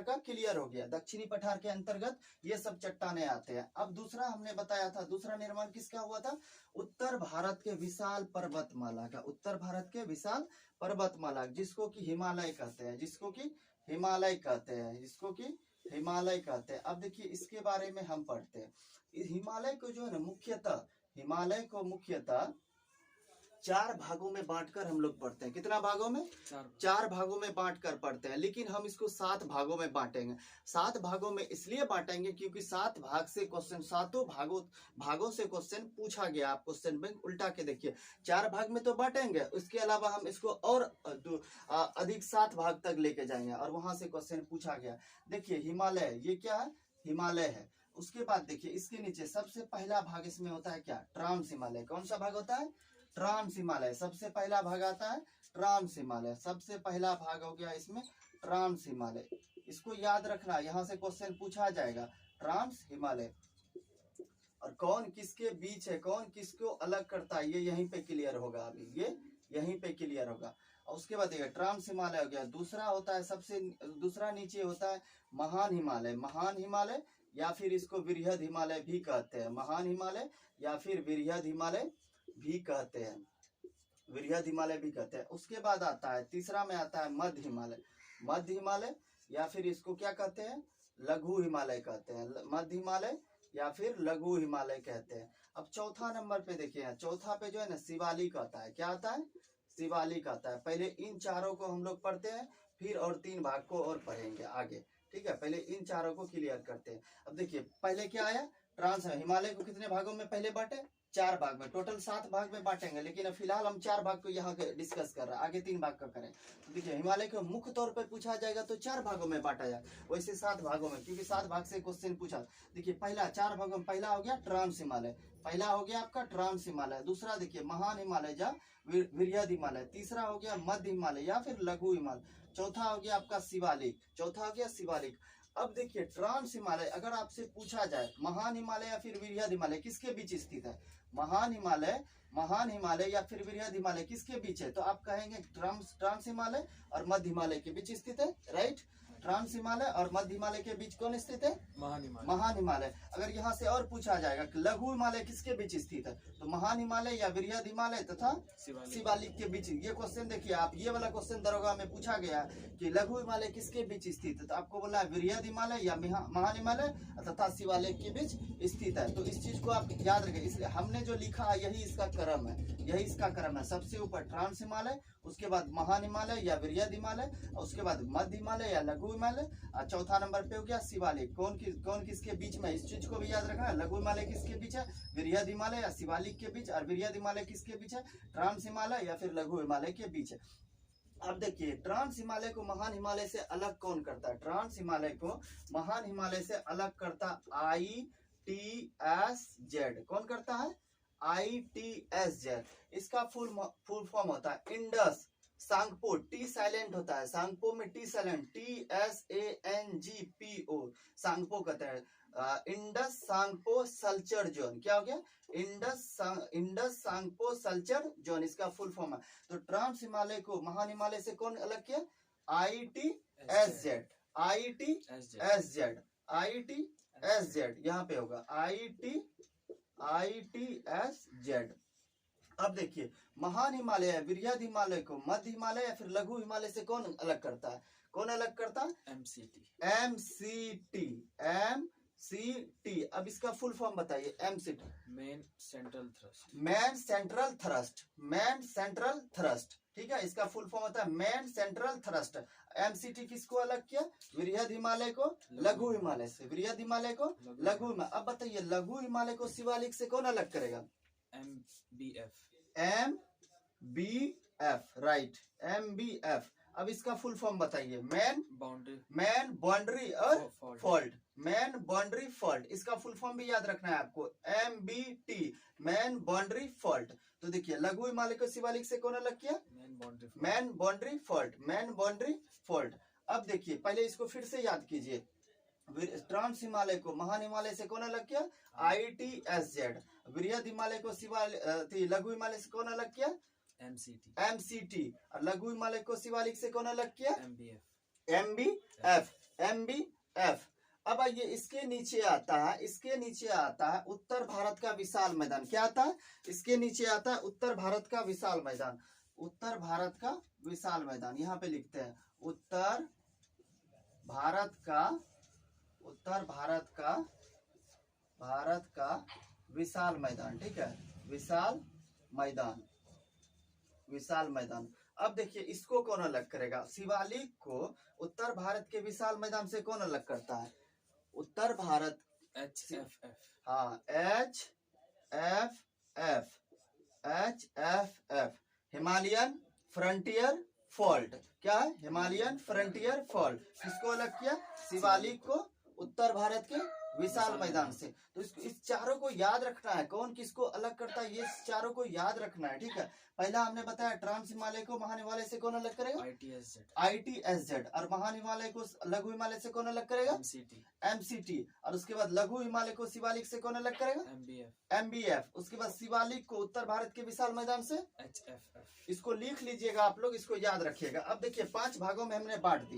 का क्लियर हो गया, दक्षिणी पठार के अंतर्गत ये सब चट्टाने आते हैं। अब दूसरा हमने बताया था, दूसरा निर्माण किसका हुआ था? उत्तर भारत के विशाल पर्वतमाला का, उत्तर भारत के विशाल पर्वतमाला, जिसको कि हिमालय कहते हैं, जिसको कि हिमालय कहते हैं। अब देखिए इसके बारे में हम पढ़ते हैं। हिमालय को जो है ना मुख्यतः 4 भागों में बांटकर हम लोग पढ़ते हैं। कितना भागों में? 4 भागों में बांटकर पढ़ते हैं, लेकिन हम इसको 7 भागों में बांटेंगे। 7 भागों में इसलिए बांटेंगे क्योंकि 7 भाग से क्वेश्चन, 7 भागों से क्वेश्चन पूछा गया। आप क्वेश्चन बैंक उल्टा के देखिए, 4 भाग में तो बांटेंगे, उसके अलावा हम इसको और अधिक 7 भाग तक लेके जाएंगे और वहां से क्वेश्चन पूछा गया। देखिए हिमालय, ये क्या है? हिमालय है। उसके बाद देखिए इसके नीचे सबसे पहला भाग इसमें होता है क्या? ट्रांस हिमालय। कौन सा भाग होता है? ट्रांस हिमालय। सबसे पहला भाग आता है ट्रांस हिमालय, सबसे पहला भाग हो गया इसमें ट्रांस हिमालय। इसको याद रखना, यहाँ से क्वेश्चन पूछा जाएगा ट्रांस हिमालय। और कौन किसके बीच है, कौन किसको अलग करता है, ये यहीं पे क्लियर होगा। अभी ये यहीं पे क्लियर होगा। और उसके बाद देखिए ट्रांस हिमालय हो गया। दूसरा होता है दूसरा नीचे होता है महान हिमालय, या फिर इसको वृहद हिमालय भी कहते हैं। महान हिमालय या फिर वृहद हिमालय भी कहते हैं, उसके बाद आता है तीसरा में आता है मध्य हिमालय या फिर इसको क्या कहते हैं? लघु हिमालय कहते हैं। मध्य हिमालय या फिर लघु हिमालय कहते हैं। अब चौथा नंबर पे देखिए, चौथा पे जो है ना शिवालिक आता है। क्या आता है? शिवालिक आता है। पहले इन चारों को हम लोग पढ़ते हैं, फिर और 3 भाग को और पढ़ेंगे आगे, ठीक है। पहले इन चारों को क्लियर करते हैं। अब देखिए पहले क्या आया? ट्रांस हिमालय को कितने भागों में पहले बांटे? 4 भाग में, टोटल 7 भाग में बांटेंगे, लेकिन फिलहाल हम 4 भाग को यहाँ डिस्कस कर रहे हैं, आगे 3 भाग का करें। तो देखिए हिमालय को मुख्य तौर पर पूछा जाएगा तो 4 भागों में बांटा जाए, वैसे 7 भागों में, क्योंकि 7 भाग से क्वेश्चन पूछा। देखिए पहला 4 भागों में पहला हो गया ट्रांस हिमालय, पहला हो गया आपका ट्रांस हिमालय। दूसरा देखिए महान हिमालय या वृहद हिमालय। तीसरा हो गया मध्य हिमालय या फिर लघु हिमालय। चौथा हो गया आपका शिवालिक। अब देखिए ट्रांस हिमालय, अगर आपसे पूछा जाए महान हिमालय या फिर वृहद हिमालय किसके बीच स्थित है? महान हिमालय या फिर वृहद हिमालय किसके बीच है? तो आप कहेंगे ट्रांस हिमालय और मध्य हिमालय के बीच स्थित है, राइट। ट्रांस हिमालय और मध्य हिमालय के बीच कौन स्थित है? महान हिमालय। अगर यहाँ से और पूछा जाएगा कि लघु हिमालय किसके बीच स्थित है, तो महान हिमालय या वृहद हिमालय तथा शिवालिक के बीच। ये क्वेश्चन देखिए आप, ये वाला क्वेश्चन दरोगा में पूछा गया कि लघु हिमालय किसके बीच स्थित है, तो आपको बोला है वृहद हिमालय या महान हिमालय तथा शिवालिक के बीच स्थित है। तो इस चीज को आप याद रखें। इसलिए हमने जो लिखा है यही इसका क्रम है, सबसे ऊपर ट्रांस हिमालय, उसके बाद महान हिमालय या वृहद हिमालय, और उसके बाद मध्य हिमालय या लघु हिमालय, और चौथा नंबर पे हो गया शिवालिक। कौन किसके बीच में, इस चीज को भी याद रखना है। लघु हिमालय किसके बीच है, वृहद हिमालय या शिवालिक के बीच, और वृहद हिमालय किसके बीच है, ट्रांस हिमालय या फिर लघु हिमालय के बीच है। अब देखिए ट्रांस हिमालय को महान हिमालय से अलग कौन करता है, ट्रांस हिमालय को महान हिमालय से अलग करता ITSZ। कौन करता है, ITSZ। इसका फुल फॉर्म होता है इंडस सांगपो, टी साइलेंट होता है, सांगपो में टी साइलेंट, TSANGPO, सांगपो कहते हैं। इंडस सांगपो सल्चर जोन, क्या हो गया, इंडस सांगपो सल्चर जोन, इसका फुल फॉर्म है। तो ट्रांस हिमालय को महान हिमालय से कौन अलग किया, ITSZ, ITSZ, यहाँ पे होगा ITSZ। अब देखिए महान हिमालय, वृहद हिमालय को मध्य हिमालय या फिर लघु हिमालय से कौन अलग करता है, कौन अलग करता है, MCT। अब इसका फुल फॉर्म बताइए, MCT, मेन सेंट्रल थ्रस्ट। ठीक है, इसका फुल फॉर्म होता है मेन सेंट्रल थ्रस्ट। MCT किसको अलग किया, वृहद हिमालय को लघु हिमालय से, वृहद हिमालय को लघु हिमालय। अब बताइए लघु हिमालय को शिवालिक से कौन अलग करेगा, MBF, राइट, MBF। अब इसका फुल फॉर्म बताइए, मैन बाउंड्री और फॉल्ट, मैन बाउंड्री फॉल्ट। इसका फुल फॉर्म भी याद रखना है आपको, MBT, मैन बाउंड्री फॉल्ट। तो देखिए लघु हिमालय को शिवालिक से कौन अलग किया, मैन बाउंड्री फॉल्ट। अब देखिए पहले इसको फिर से याद कीजिए, ट्रांस हिमालय को महान हिमालय से कौन अलग किया, ITSZ। वृहद हिमालय को लघु हिमालय से कौन अलग किया, MCT। और लघु हिमालय को शिवालिक से कौन अलग किया, MBF। अब आइए इसके नीचे आता है उत्तर भारत का विशाल मैदान। क्या आता है, इसके नीचे आता है उत्तर भारत का विशाल मैदान, यहाँ पे लिखते हैं उत्तर भारत का विशाल मैदान। ठीक है, विशाल मैदान। अब देखिए इसको कौन अलग करेगा, शिवालिक को उत्तर भारत के विशाल मैदान से कौन अलग करता है, उत्तर भारत, HFF, हिमालयन फ्रंटियर फॉल्ट। क्या है, हिमालयन फ्रंटियर फॉल्ट। किसको अलग किया, शिवालिक को उत्तर भारत के विशाल मैदान से। तो इस चारों को याद रखना है, कौन किसको अलग करता है, ये चारों को याद रखना है। ठीक है, पहला हमने बताया ट्रांस हिमालय को महान हिमालय से कौन अलग करेगा, ITSZ। और महान हिमालय को लघु हिमालय से कौन अलग करेगा, MCT। और उसके बाद लघु हिमालय को शिवालिक से कौन अलग करेगा, MBF। उसके बाद शिवालिक को उत्तर भारत के विशाल मैदान से HFF। इसको लिख लीजिएगा आप लोग, इसको याद रखिएगा। अब देखिए 5 भागों में हमने बांट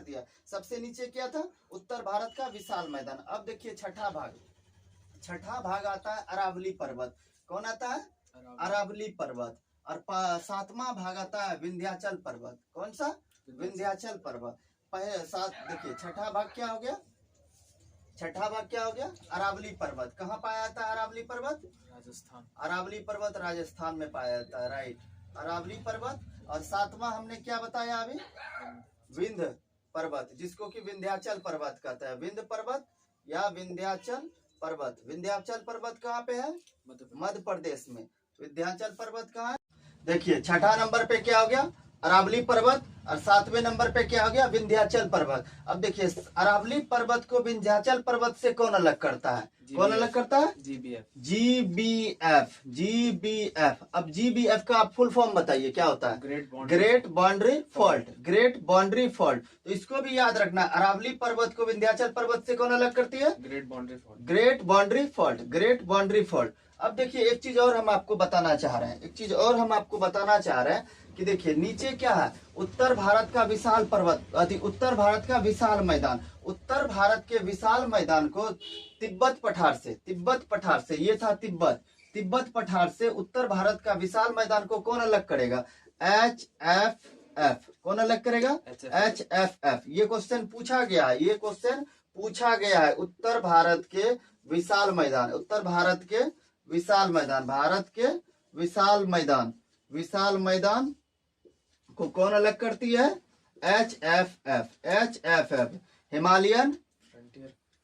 दिया, सबसे नीचे क्या था, उत्तर भारत का विशाल मैदान। अब देखिए छठा भाग आता है अरावली पर्वत। कौन आता है, अरावली पर्वत। और 7वां भाग आता है विंध्याचल पर्वत। कौन सा, विंध्याचल पर्वत। पहले 7, देखिए छठा भाग क्या हो गया, अरावली पर्वत। कहाँ पाया जाता है अरावली पर्वत, अरावली पर्वत राजस्थान में पाया जाता है, राइट, अरावली पर्वत। और 7वां हमने क्या बताया अभी, विंध्य पर्वत, जिसको कि विंध्याचल पर्वत कहता है, विंध्य पर्वत या विंध्याचल पर्वत। विंध्याचल पर्वत कहाँ पे है, मध्य प्रदेश में। विंध्याचल पर्वत कहाँ है, देखिए छठा नंबर पे क्या हो गया, अरावली पर्वत। और 7वें नंबर पे क्या हो गया, विंध्याचल पर्वत। अब देखिए अरावली पर्वत को विंध्याचल पर्वत से कौन अलग करता है, कौन अलग करता है, GBF। अब GBF का आप फुल फॉर्म बताइए क्या होता है, ग्रेट बाउंड्री फॉल्ट। तो इसको भी याद रखना, अरावली पर्वत को विंध्याचल पर्वत से कौन अलग करती है, ग्रेट बाउंड्री फॉल्ट। अब देखिए एक चीज और हम आपको बताना चाह रहे हैं, कि देखिए नीचे क्या है, उत्तर भारत का विशाल उत्तर भारत का विशाल मैदान। उत्तर भारत के विशाल मैदान को तिब्बत पठार से ये था तिब्बत पठार से उत्तर भारत का विशाल मैदान को कौन अलग करेगा, HFF। कौन अलग करेगा, HFF। ये क्वेश्चन पूछा गया है, उत्तर भारत के विशाल मैदान, विशाल मैदान को कौन अलग करती है, HFF Himalayan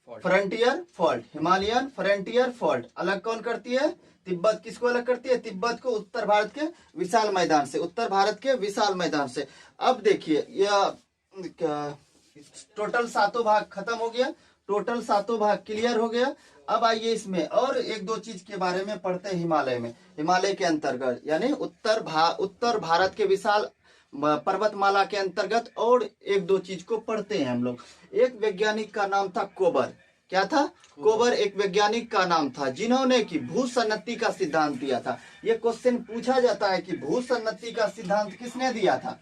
frontier fault, Himalayan frontier fault अलग कौन करती है? तिब्बत। किसको अलग करती है? तिब्बत को उत्तर भारत के विशाल मैदान से, उत्तर भारत के विशाल मैदान से। अब देखिए यह टोटल 7 भाग खत्म हो गया, टोटल 7 भाग क्लियर हो गया। अब आइए इसमें और एक दो चीज के बारे में पढ़ते हैं। हिमालय में, हिमालय के अंतर्गत यानी उत्तर भारत के विशाल पर्वतमाला के अंतर्गत और एक दो चीज को पढ़ते हैं हम लोग। एक वैज्ञानिक का नाम था कोबर। क्या था? कोबर एक वैज्ञानिक का नाम था जिन्होंने कि भूसन्नति का सिद्धांत दिया था। ये क्वेश्चन पूछा जाता है कि भूसन्नति का सिद्धांत किसने दिया था?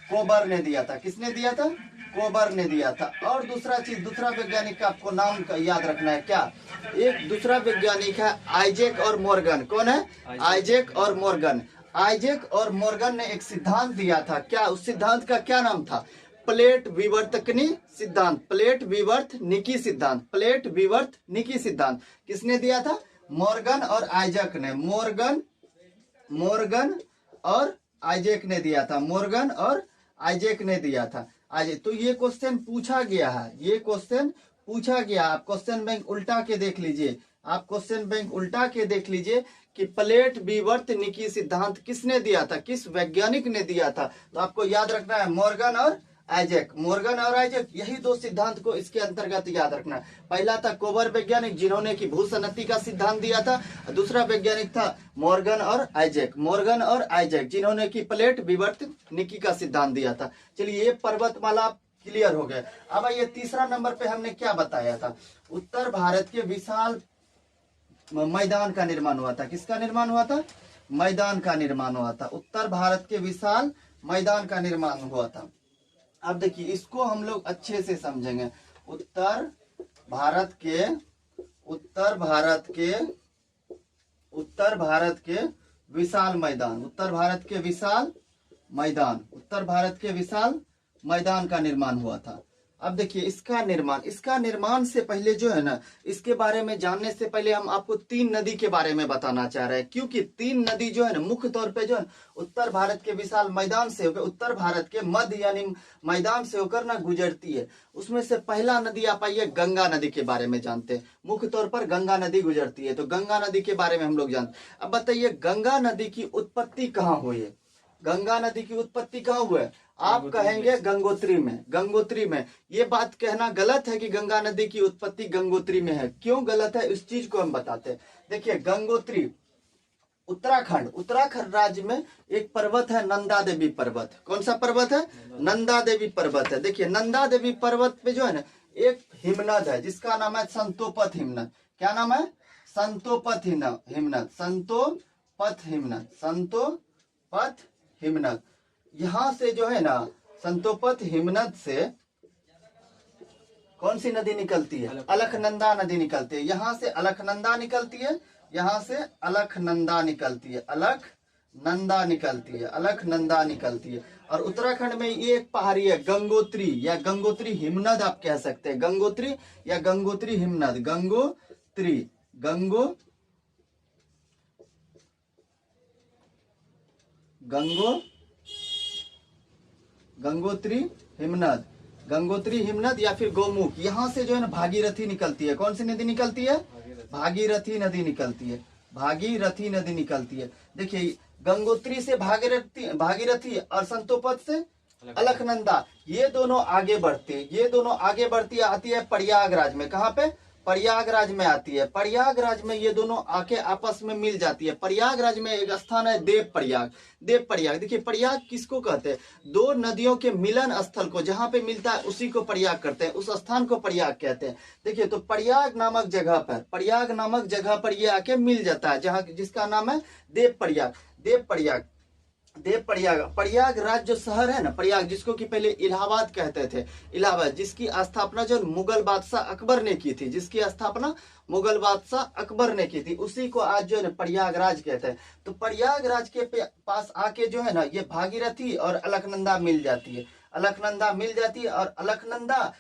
कोबर ने दिया था। किसने दिया था? कोबर ने दिया था। और दूसरा चीज, दूसरा वैज्ञानिक का आपको नाम याद रखना है। क्या? एक दूसरा वैज्ञानिक है आइजैक और मॉर्गन। कौन है? आइजैक और मॉर्गन। आइजैक और मॉर्गन ने एक सिद्धांत दिया था। क्या? उस सिद्धांत का क्या नाम था? प्लेट विवर्तकनी सिद्धांत, प्लेट विवर्तनिकी सिद्धांत, प्लेट विवर्तनिकी सिद्धांत किसने दिया था? मॉर्गन और आइजैक ने। मॉर्गन और आइजैक ने दिया था। मॉर्गन और आइजैक ने दिया था। आज तो ये क्वेश्चन पूछा गया है, ये क्वेश्चन पूछा गया। आप क्वेश्चन बैंक उल्टा के देख लीजिए, आप क्वेश्चन बैंक उल्टा के देख लीजिए कि प्लेट विवर्तनिकी सिद्धांत किसने दिया था, किस वैज्ञानिक ने दिया था। तो आपको याद रखना है मॉर्गन और आइजैक। मॉर्गन और आइजैक यही दो सिद्धांत को इसके अंतर्गत याद रखना है। पहला था कोबर वैज्ञानिक जिन्होंने कि भूसन्नति का सिद्धांत दिया था। दूसरा वैज्ञानिक था मॉर्गन और आइजैक, मॉर्गन और आइजैक जिन्होंने कि प्लेट विवर्तनिकी का सिद्धांत दिया था। चलिए ये पर्वतमाला क्लियर हो गया। अब ये तीसरा नंबर पे हमने क्या बताया था? उत्तर भारत के विशाल मैदान का निर्माण हुआ था। किसका निर्माण हुआ था? मैदान का निर्माण हुआ था। उत्तर भारत के विशाल मैदान का निर्माण हुआ था। अब देखिए इसको हम लोग अच्छे से समझेंगे। उत्तर भारत के विशाल मैदान, उत्तर भारत के विशाल मैदान का निर्माण हुआ था। अब देखिए इसका निर्माण से पहले जो है ना, इसके बारे में जानने से पहले हम आपको 3 नदी के बारे में बताना चाह रहे हैं। क्योंकि 3 नदी जो है ना मुख्य तौर पे जो है उत्तर भारत के विशाल मैदान से होकर, उत्तर भारत के मध्य यानी मैदान से होकर ना गुजरती है। उसमें से पहला नदी आप आइए गंगा नदी के बारे में जानते हैं। मुख्य तौर पर गंगा नदी गुजरती है, तो गंगा नदी के बारे में हम लोग जानते हैं। अब बताइए गंगा नदी की उत्पत्ति कहाँ हुई है? गंगा नदी की उत्पत्ति कहाँ हुआ है? आप कहेंगे गंगोत्री में। गंगोत्री में। ये बात कहना गलत है कि गंगा नदी की उत्पत्ति गंगोत्री में है। क्यों गलत है इस चीज को हम बताते हैं। देखिए गंगोत्री उत्तराखंड राज्य में एक पर्वत है नंदा देवी पर्वत। कौन सा पर्वत है? नंदा देवी पर्वत है। देखिए नंदा देवी पर्वत पे जो है ना एक हिमनद है जिसका नाम है संतोपत हिमनद। क्या नाम है? संतोपत हिमनद। संतोपत हिमनद। यहाँ से जो है ना संतोपत हिमनद से कौन सी नदी निकलती है? अलकनंदा नदी निकलती है। यहाँ से अलकनंदा निकलती है, यहाँ से अलकनंदा निकलती है, अलकनंदा निकलती है। और उत्तराखंड में ये एक पहाड़ी है गंगोत्री या गंगोत्री हिमनद आप कह सकते हैं। गंगोत्री या गंगोत्री हिमनद। गंगोत्री हिमनद या फिर गौमुख। यहाँ से जो है ना भागीरथी निकलती है। कौन सी नदी निकलती है? भागीरथी नदी निकलती है। देखिए गंगोत्री से भागीरथी और संतोपत से अलकनंदा, ये दोनों आगे बढ़ती आती है प्रयागराज में। कहाँ पे? प्रयागराज में आती है। प्रयागराज में ये दोनों आके आपस में मिल जाती है। प्रयागराज में एक स्थान है देव प्रयाग। देखिए प्रयाग किसको कहते हैं? 2 नदियों के मिलन स्थल को, जहाँ पे मिलता है उसी को प्रयाग करते हैं, उस स्थान को प्रयाग कहते हैं। देखिए तो प्रयाग नामक जगह पर ये आके मिल जाता है, जहाँ जिसका नाम है देव प्रयाग। प्रयागराज जो शहर है ना, प्रयाग जिसको कि पहले इलाहाबाद कहते थे, इलाहाबाद जिसकी स्थापना जो मुगल बादशाह अकबर ने की थी, उसी को आज जो है ना प्रयागराज कहते हैं। तो प्रयागराज के पास आके जो है ना ये भागीरथी और अलकनंदा मिल जाती है। और अलकनंदा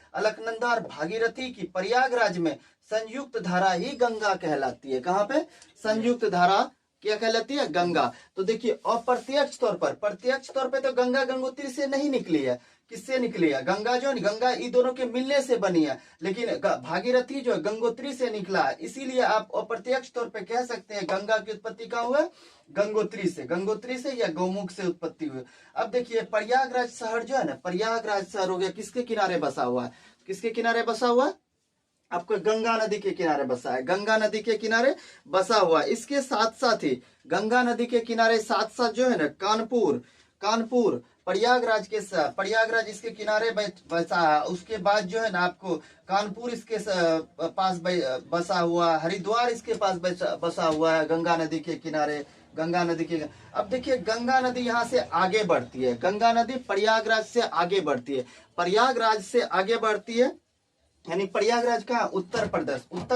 और भागीरथी की प्रयागराज में संयुक्त धारा ही गंगा कहलाती है। कहाँ पे? संयुक्त धारा क्या कहलाती है? गंगा। तो देखिए अप्रत्यक्ष तौर पर, प्रत्यक्ष तौर पे तो गंगा गंगोत्री से नहीं निकली है, किससे निकली है? गंगा जो है गंगा इन दोनों के मिलने से बनी है, लेकिन भागीरथी जो है गंगोत्री से निकला है। इसीलिए आप अप्रत्यक्ष तौर पे कह सकते हैं गंगा की उत्पत्ति कहाँ हुआ? गंगोत्री से, गंगोत्री से या गौमुख से उत्पत्ति हुई। अब देखिए प्रयागराज शहर जो है ना, प्रयागराज शहर हो गया किसके किनारे बसा हुआ है? किसके किनारे बसा हुआ है? आपको गंगा नदी के किनारे बसा है, गंगा नदी के किनारे बसा हुआ है। इसके साथ साथ ही गंगा नदी के किनारे साथ साथ जो है ना कानपुर प्रयागराज प्रयागराज इसके किनारे बसा है। उसके बाद जो है ना आपको कानपुर इसके पास बसा हुआ, हरिद्वार इसके पास बसा हुआ है गंगा नदी के किनारे, गंगा नदी के। अब देखिए गंगा नदी यहाँ से आगे बढ़ती है, गंगा नदी प्रयागराज से आगे बढ़ती है, प्रयागराज से आगे बढ़ती है, यानी प्रयागराज का उत्तर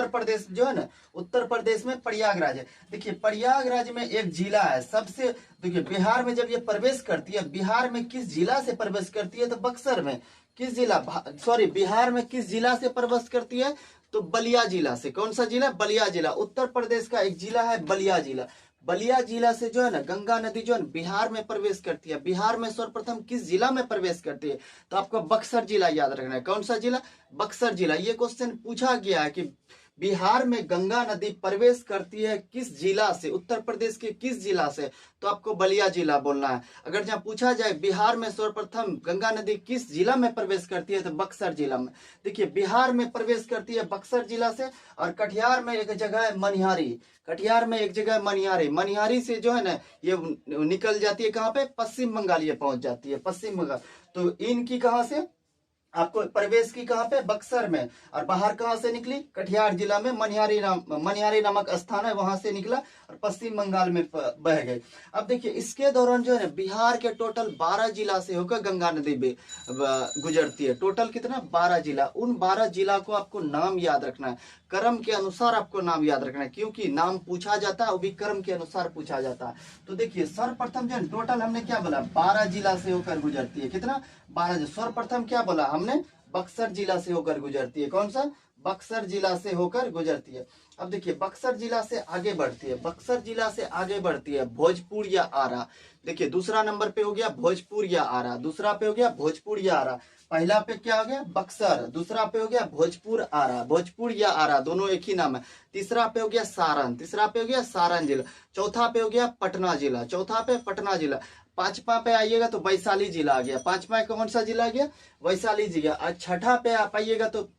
प्रदेश जो है ना, उत्तर प्रदेश में प्रयागराज है। देखिए प्रयागराज में एक जिला है सबसे, देखिए बिहार में जब ये प्रवेश करती है, बिहार में किस जिला से प्रवेश करती है? तो बक्सर में। किस जिला, सॉरी बिहार में किस जिला से प्रवेश करती है? तो बलिया जिला से। कौन सा जिला? बलिया जिला। उत्तर प्रदेश का एक जिला है बलिया जिला। बलिया जिला से जो है ना गंगा नदी जो है बिहार में प्रवेश करती है। बिहार में सर्वप्रथम किस जिला में प्रवेश करती है? तो आपको बक्सर जिला याद रखना है। कौन सा जिला? बक्सर जिला। ये क्वेश्चन पूछा गया है कि बिहार में गंगा नदी प्रवेश करती है किस जिला से, उत्तर प्रदेश के किस जिला से? तो आपको बलिया जिला बोलना है। अगर जहाँ पूछा जाए बिहार में सर्वप्रथम गंगा नदी किस जिला में प्रवेश करती है, तो बक्सर जिला में। देखिए बिहार में प्रवेश करती है बक्सर जिला से। और कटिहार में एक जगह है मनिहारी, कटिहार में एक जगह मनिहारी, मनिहारी से जो है ना ये निकल जाती है कहाँ पे? पश्चिम बंगाल ये पहुंच जाती है, पश्चिम बंगाल। तो इनकी कहाँ से आपको प्रवेश की? कहाँ पे? बक्सर में। और बाहर कहाँ से निकली? कटिहार जिला में मनिहारी नामक स्थान है, वहां से निकला और पश्चिम बंगाल में बह गए। अब देखिए इसके दौरान जो है ना बिहार के टोटल 12 जिला से होकर गंगा नदी गुजरती है। टोटल कितना? 12 जिला। उन 12 जिला को आपको नाम याद रखना है, क्रम के अनुसार आपको नाम याद रखना है, क्योंकि नाम पूछा जाता है वो भी क्रम के अनुसार पूछा जाता है। तो देखिए सर्वप्रथम जो है टोटल हमने क्या बोला? 12 जिला से होकर गुजरती है। कितना? 12। सर्वप्रथम क्या बोला हमने? बक्सर जिला से होकर गुजरती है। कौन सा? बक्सर जिला से होकर गुजरती है। अब देखिए बक्सर जिला से आगे बढ़ती है, बक्सर जिला से आगे बढ़ती है भोजपुर या आरा। देखिए दूसरा नंबर पे हो गया भोजपुर या आरा, दूसरा पे हो गया भोजपुर या आरा। पहला पे क्या हो गया? बक्सर। दूसरा पे हो गया भोजपुर आरा, भोजपुर या आरा दोनों एक ही नाम है। तीसरा पे हो गया सारण, तीसरा पे हो गया सारण जिला। चौथा पे हो गया पटना जिला, चौथा पे पटना जिला। पांचवा पे आइएगा तो वैशाली जिला आ गया, पांचवा कौन सा जिला आ गया? वैशाली जिला। और छठा पे आप आइएगा तो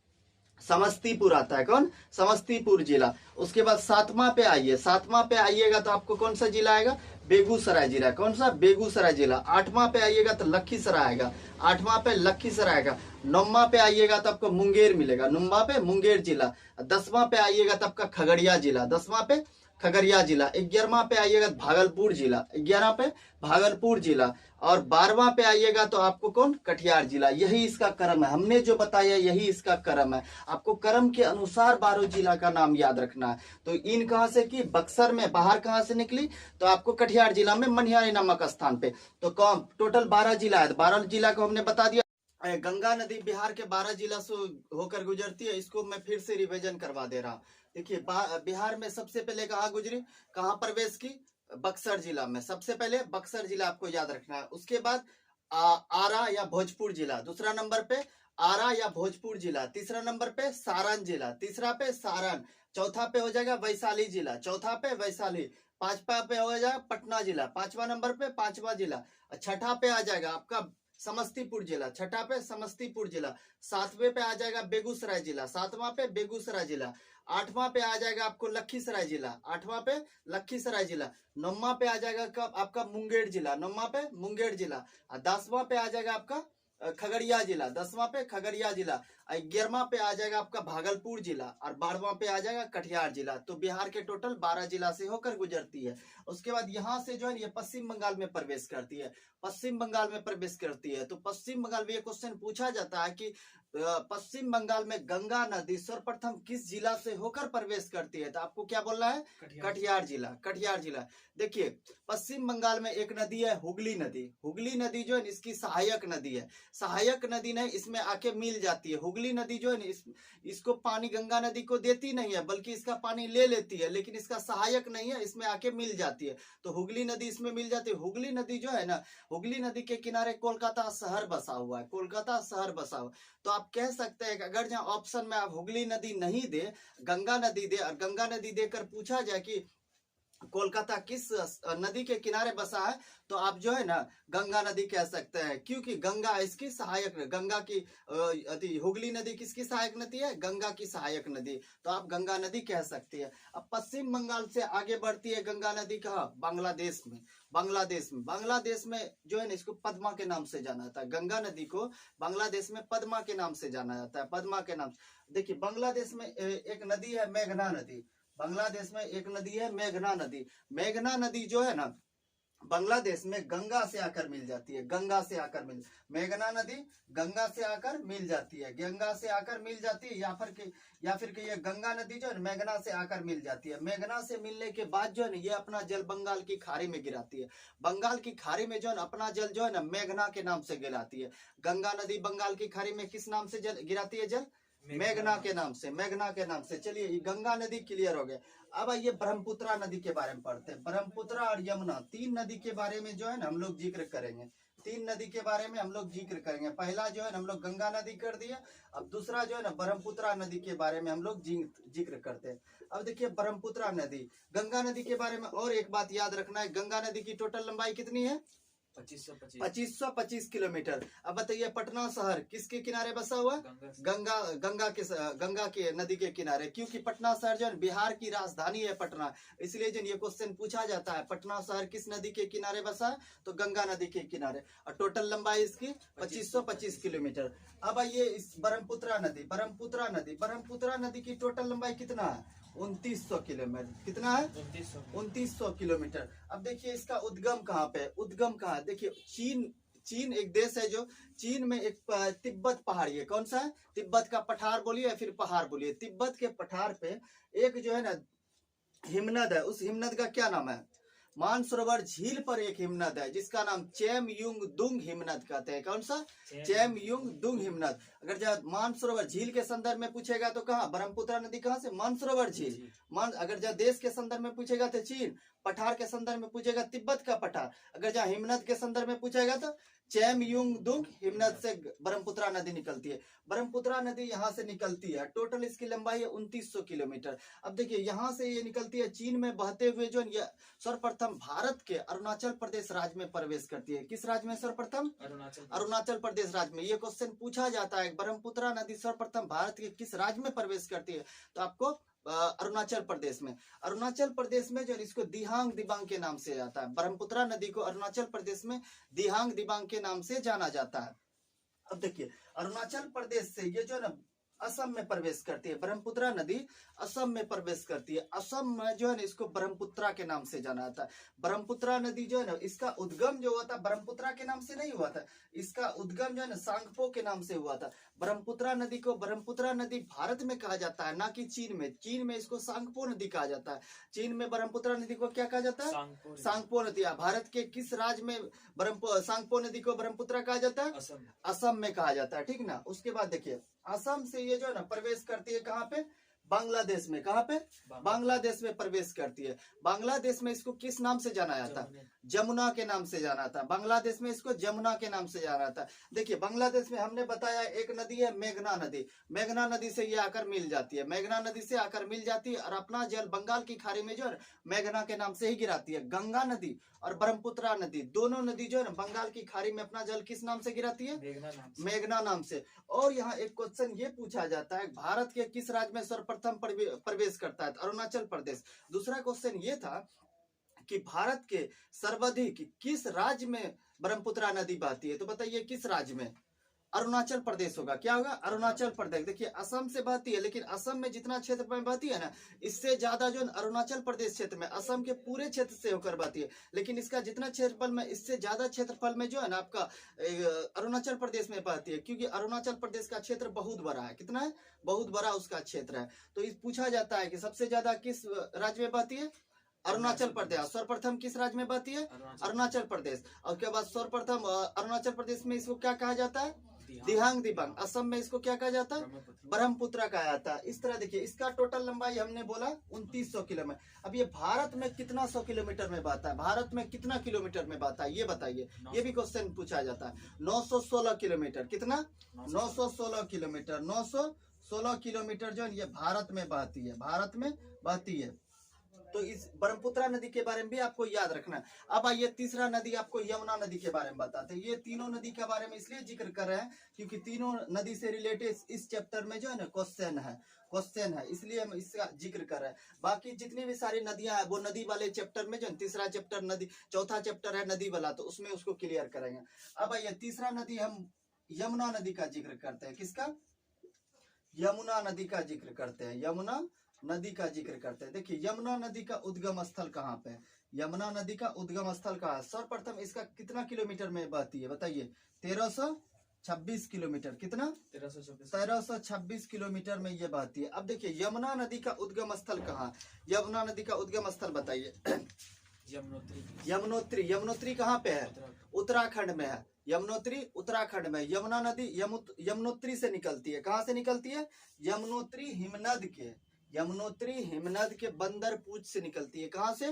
समस्तीपुर आता है। कौन? समस्तीपुर जिला। उसके बाद सातवां पे आइए, सातवां पे आइएगा तो आपको कौन सा जिला आएगा? बेगूसराय जिला। कौन सा? बेगूसराय जिला। आठवां पे आइएगा तो लखीसराय आएगा, आठवां पे लखीसराय आएगा। नौवां पे आइएगा तो आपको मुंगेर मिलेगा, नौवां पे मुंगेर जिला। 10वां पे आइएगा तो आपका खगड़िया जिला, 10वां पे खगड़िया जिला। 11वां पे आइएगा भागलपुर जिला, 11वां पे भागलपुर जिला। और 12वां पे आइएगा तो आपको कौन? कटिहार जिला। यही इसका क्रम है, हमने जो बताया यही इसका क्रम है। आपको क्रम के अनुसार 12 जिला का नाम याद रखना है। तो इन कहां से की? बक्सर में। बाहर कहां से निकली? तो आपको कटिहार जिला में मनिहारी नामक स्थान पे। तो कौन? टोटल 12 जिला है, 12 जिला को हमने बता दिया। गंगा नदी बिहार के 12 जिला से होकर गुजरती है। इसको मैं फिर से रिवीजन करवा दे रहा हूँ। देखिए बिहार में सबसे पहले कहाँ गुजरी, कहाँ प्रवेश की? बक्सर जिला में। सबसे पहले बक्सर जिला आपको याद रखना है। उसके बाद आरा या भोजपुर जिला, दूसरा नंबर पे आरा या भोजपुर जिला। तीसरा नंबर पे सारण जिला, तीसरा पे सारण। चौथा पे हो जाएगा वैशाली जिला, चौथा पे वैशाली। पांचवा पे हो जाएगा पटना जिला, पांचवा नंबर पे पांचवा जिला। छठा पे आ जाएगा आपका समस्तीपुर जिला, छठा पे समस्तीपुर जिला। सातवें पे आ जाएगा बेगूसराय जिला, सातवां पे बेगूसराय जिला। आठवां पे आ जाएगा आपको लखीसराय जिला, आठवां पे लखीसराय जिला। नौवां पे आ जाएगा आपका मुंगेर जिला, नौवां पे मुंगेर जिला। 10वां पे आ जाएगा आपका खगड़िया जिला, 10वां पे खगड़िया जिला। 11वां पे आ जाएगा आपका भागलपुर जिला और 12वां पे आ जाएगा कटिहार जिला। तो बिहार के टोटल 12 जिला से होकर गुजरती है। उसके बाद यहाँ से जो है ये पश्चिम बंगाल में प्रवेश करती है। पश्चिम बंगाल में प्रवेश करती है। तो पश्चिम बंगाल में ये क्वेश्चन पूछा जाता है कि पश्चिम बंगाल में गंगा नदी सर्वप्रथम किस जिला से होकर प्रवेश करती है? तो आपको क्या बोलना है? कटिहार जिला। कटिहार जिला। देखिए पश्चिम बंगाल में एक नदी है हुगली नदी। हुगली नदी जो है इसकी सहायक नदी है। सहायक नदी नहीं, इसमें आके मिल जाती है। हुगली नदी जो है इसको पानी गंगा नदी को देती नहीं है, बल्कि इसका पानी ले लेती है, लेकिन इसका सहायक नहीं है, इसमें आके मिल जाती है। तो हुगली नदी इसमें मिल जाती है। हुगली नदी जो है ना, हुगली नदी के किनारे कोलकाता शहर बसा हुआ है। कोलकाता शहर बसा हुआ। तो आप कह सकते हैं कि अगर जहाँ ऑप्शन में आप हुगली नदी नहीं दे, गंगा नदी दे, और गंगा नदी देकर पूछा जाए कि कोलकाता किस नदी के किनारे बसा है, तो आप जो है ना गंगा नदी कह सकते हैं, क्योंकि गंगा इसकी सहायक, गंगा की हुगली नदी किसकी सहायक नदी है? गंगा की सहायक नदी। तो आप गंगा नदी कह सकते हैं। अब पश्चिम बंगाल से आगे बढ़ती है गंगा नदी कहाँ? बांग्लादेश में। बांग्लादेश में जो है ना इसको पद्मा के नाम से जाना जाता है। गंगा नदी को बांग्लादेश में पद्मा के नाम से जाना जाता है। पद्मा के नाम से। देखिए बांग्लादेश में एक नदी है मेघना नदी। बांग्लादेश में एक नदी है मेघना नदी। मेघना नदी जो है ना बांग्लादेश में गंगा से आकर मिल जाती है। गंगा से आकर मेघना नदी गंगा से आकर मिल जाती है। गंगा से आकर मिल जाती है, या फिर कि ये गंगा नदी जो है मेघना से आकर मिल जाती है। मेघना से मिलने के बाद जो है ना ये अपना जल बंगाल की खाड़ी में गिराती है। बंगाल की खाड़ी में जो है ना अपना जल जो है ना मेघना के नाम से गिराती है। गंगा नदी बंगाल की खाड़ी में किस नाम से जल गिराती है? जल मेघना के नाम से। मेघना के नाम से। चलिए गंगा नदी क्लियर हो गया। अब आइए ब्रह्मपुत्रा नदी के बारे में पढ़ते हैं। ब्रह्मपुत्रा और यमुना, तीन नदी के बारे में जो है ना हम लोग जिक्र करेंगे। तीन नदी के बारे में हम लोग जिक्र करेंगे। पहला जो है ना हम लोग गंगा नदी कर दिया। अब दूसरा जो है ना ब्रह्मपुत्रा नदी के बारे में हम लोग जिक्र करते हैं। अब देखिए ब्रह्मपुत्रा नदी, गंगा नदी के बारे में और एक बात याद रखना है, गंगा नदी की टोटल लंबाई कितनी है? 2525 किलोमीटर। अब बताइए पटना शहर किसके किनारे बसा हुआ? गंगा के नदी के किनारे, क्योंकि पटना शहर जो है बिहार की राजधानी है पटना, इसलिए जो ये क्वेश्चन पूछा जाता है पटना शहर किस नदी के किनारे बसा है? तो गंगा नदी के किनारे। और टोटल लंबाई इसकी 2525 किलोमीटर। अब आइए इस ब्रह्मपुत्रा नदी की टोटल लंबाई कितना है? 2900 किलोमीटर। कितना है? 2900 किलोमीटर। अब देखिए इसका उद्गम कहाँ पे? उद्गम कहाँ? देखिए चीन एक देश है, जो चीन में एक तिब्बत पहाड़ी है। कौन सा है? तिब्बत का पठार बोलिए या फिर पहाड़ बोलिए। तिब्बत के पठार पे एक जो है ना हिमनद है। उस हिमनद का क्या नाम है? मानसरोवर झील पर एक हिमनद है जिसका नाम चेमयुंग दुंग हिमनद कहते हैं। कौन सा? चेमयुंग दुंग हिमनद। अगर जब मानसरोवर झील के संदर्भ में पूछेगा तो कहाँ? ब्रह्मपुत्रा नदी कहाँ से? मानसरोवर झील। अगर जब देश के संदर्भ में पूछेगा तो चीन। पठार के संदर्भ में पूछेगा तिब्बत का पठार। अगर जहाँ हिमनद के संदर्भ में पूछेगा तो चेमयुंग दुंग हिमनद से ब्रह्मपुत्रा नदी निकलती है। ब्रह्मपुत्रा नदी यहाँ से निकलती है। टोटल इसकी लंबाई है 2900 किलोमीटर। अब देखिए यहाँ से ये निकलती है चीन में बहते हुए, जो सर्वप्रथम भारत के अरुणाचल प्रदेश राज्य में प्रवेश करती है। किस राज्य में? सर्वप्रथम अरुणाचल प्रदेश राज्य में। ये क्वेश्चन पूछा जाता है ब्रह्मपुत्रा नदी सर्वप्रथम भारत के किस राज्य में प्रवेश करती है? तो आपको अरुणाचल प्रदेश में। अरुणाचल प्रदेश में जो इसको दिहांग दिबांग के नाम से जाता है। ब्रह्मपुत्रा नदी को अरुणाचल प्रदेश में दिहांग दिबांग के नाम से जाना जाता है। अब देखिए अरुणाचल प्रदेश से ये जो है ना असम में प्रवेश करती है। ब्रह्मपुत्रा नदी असम में प्रवेश करती है। असम में जो है ना इसको ब्रह्मपुत्रा के नाम से जाना जाता है। ब्रह्मपुत्रा नदी जो है ना इसका उद्गम जो हुआ था ब्रह्मपुत्रा के नाम से नहीं हुआ था, इसका उद्गम जो है ना सांगपो के नाम से हुआ था। ब्रह्मपुत्रा नदी को ब्रह्मपुत्रा नदी भारत में कहा जाता है, ना कि चीन में। चीन में इसको सांगपो नदी कहा जाता है। चीन में ब्रह्मपुत्रा नदी को क्या कहा जाता है? सांगपो नदी। भारत के किस राज्य में सांगपो नदी को ब्रह्मपुत्रा कहा जाता है? असम में कहा जाता है। ठीक ना। उसके बाद देखिए असम से ये जो है ना प्रवेश करती है कहाँ पे? बांग्लादेश में। कहाँ पे? बांग्लादेश में प्रवेश करती है। बांग्लादेश में इसको किस नाम से जाना जाता है? जमुना के नाम से जाना था। बांग्लादेश में इसको जमुना के नाम से जाना था। देखिए बांग्लादेश में हमने बताया एक नदी है मेघना नदी। मेघना नदी से ये आकर मिल जाती है। मेघना नदी से आकर मिल जाती है और अपना जल बंगाल की खाड़ी में जो है मेघना के नाम से ही गिराती है। गंगा नदी और ब्रह्मपुत्रा नदी दोनों नदी जो है ना बंगाल की खाड़ी में अपना जल किस नाम से गिराती है? मेघना नाम से। और यहाँ एक क्वेश्चन ये पूछा जाता है भारत के किस राज्य में सर्वप्रथम प्रवेश करता है? अरुणाचल प्रदेश। दूसरा क्वेश्चन ये था कि भारत के सर्वाधिक किस राज्य में ब्रह्मपुत्रा नदी बहती है? तो बताइए किस राज्य में? अरुणाचल प्रदेश होगा। क्या होगा? अरुणाचल प्रदेश। देखिए असम से बहती है, लेकिन असम में जितना क्षेत्र में बहती है ना, इससे ज्यादा जो अरुणाचल प्रदेश क्षेत्र में, असम के पूरे क्षेत्र से होकर बहती है, लेकिन इसका जितना क्षेत्रफल में, इससे ज्यादा क्षेत्रफल में जो है ना आपका अरुणाचल प्रदेश में बहती है, क्योंकि अरुणाचल प्रदेश का क्षेत्र बहुत बड़ा है। कितना है? बहुत बड़ा उसका क्षेत्र है। तो इस पूछा जाता है कि सबसे ज्यादा किस राज्य में बहती है? अरुणाचल प्रदेश। सर्वप्रथम किस राज्य में बहती है? अरुणाचल प्रदेश। और उसके बाद सर्वप्रथम अरुणाचल प्रदेश में इसको क्या कहा जाता है? दिहांग दिबांग। असम में इसको क्या कहा जाता है? ब्रह्मपुत्र कहा जाता है। इस तरह देखिए, इसका टोटल लंबाई हमने बोला 2900 किलोमीटर। अब ये भारत में कितना 100 किलोमीटर में बहता है? भारत में कितना किलोमीटर में बहता है ये बताइए, ये भी क्वेश्चन पूछा जाता है। 916 किलोमीटर। कितना? 916 किलोमीटर। 916 किलोमीटर जो है ये भारत में बहती है, भारत में बहती है। तो इस ब्रह्मपुत्र नदी के बारे में भी आपको याद रखना है। अब आइए तीसरा नदी आपको यमुना नदी के बारे में बताते हैं। ये तीनों नदी के बारे में इसलिए जिक्र कर रहे हैं क्योंकि तीनों नदी से रिलेटेड इस चैप्टर में जो है ना क्वेश्चन है, इसलिए हम इसका जिक्र कर रहे हैं। बाकी जितनी भी सारी नदियां हैं वो नदी वाले चैप्टर में, जो तीसरा चैप्टर नदी, चौथा चैप्टर है नदी वाला, तो उसमें उसको क्लियर करेंगे। अब आइए तीसरा नदी हम यमुना नदी का जिक्र करते हैं। किसका? यमुना नदी का जिक्र करते हैं। यमुना नदी का जिक्र करते हैं। देखिए यमुना नदी का उद्गम स्थल कहाँ पे है? यमुना नदी का उद्गम स्थल कहाँ है? सर्वप्रथम इसका कितना किलोमीटर में बहती है बताइए? 1326 किलोमीटर। कितना? 1326 किलोमीटर में ये बहती है। अब देखिए यमुना नदी का उद्गम स्थल कहाँ? यमुना नदी का उद्गम स्थल बताइए। यमुनोत्री। यमुनोत्री कहाँ पे है? उत्तराखंड में है। यमुनोत्री उत्तराखंड में। यमुना नदी यमुनोत्री से निकलती है। कहाँ से निकलती है? यमुनोत्री हिमनद के, यमुनोत्री हिमनद के बंदरपूछ से निकलती है। कहाँ से?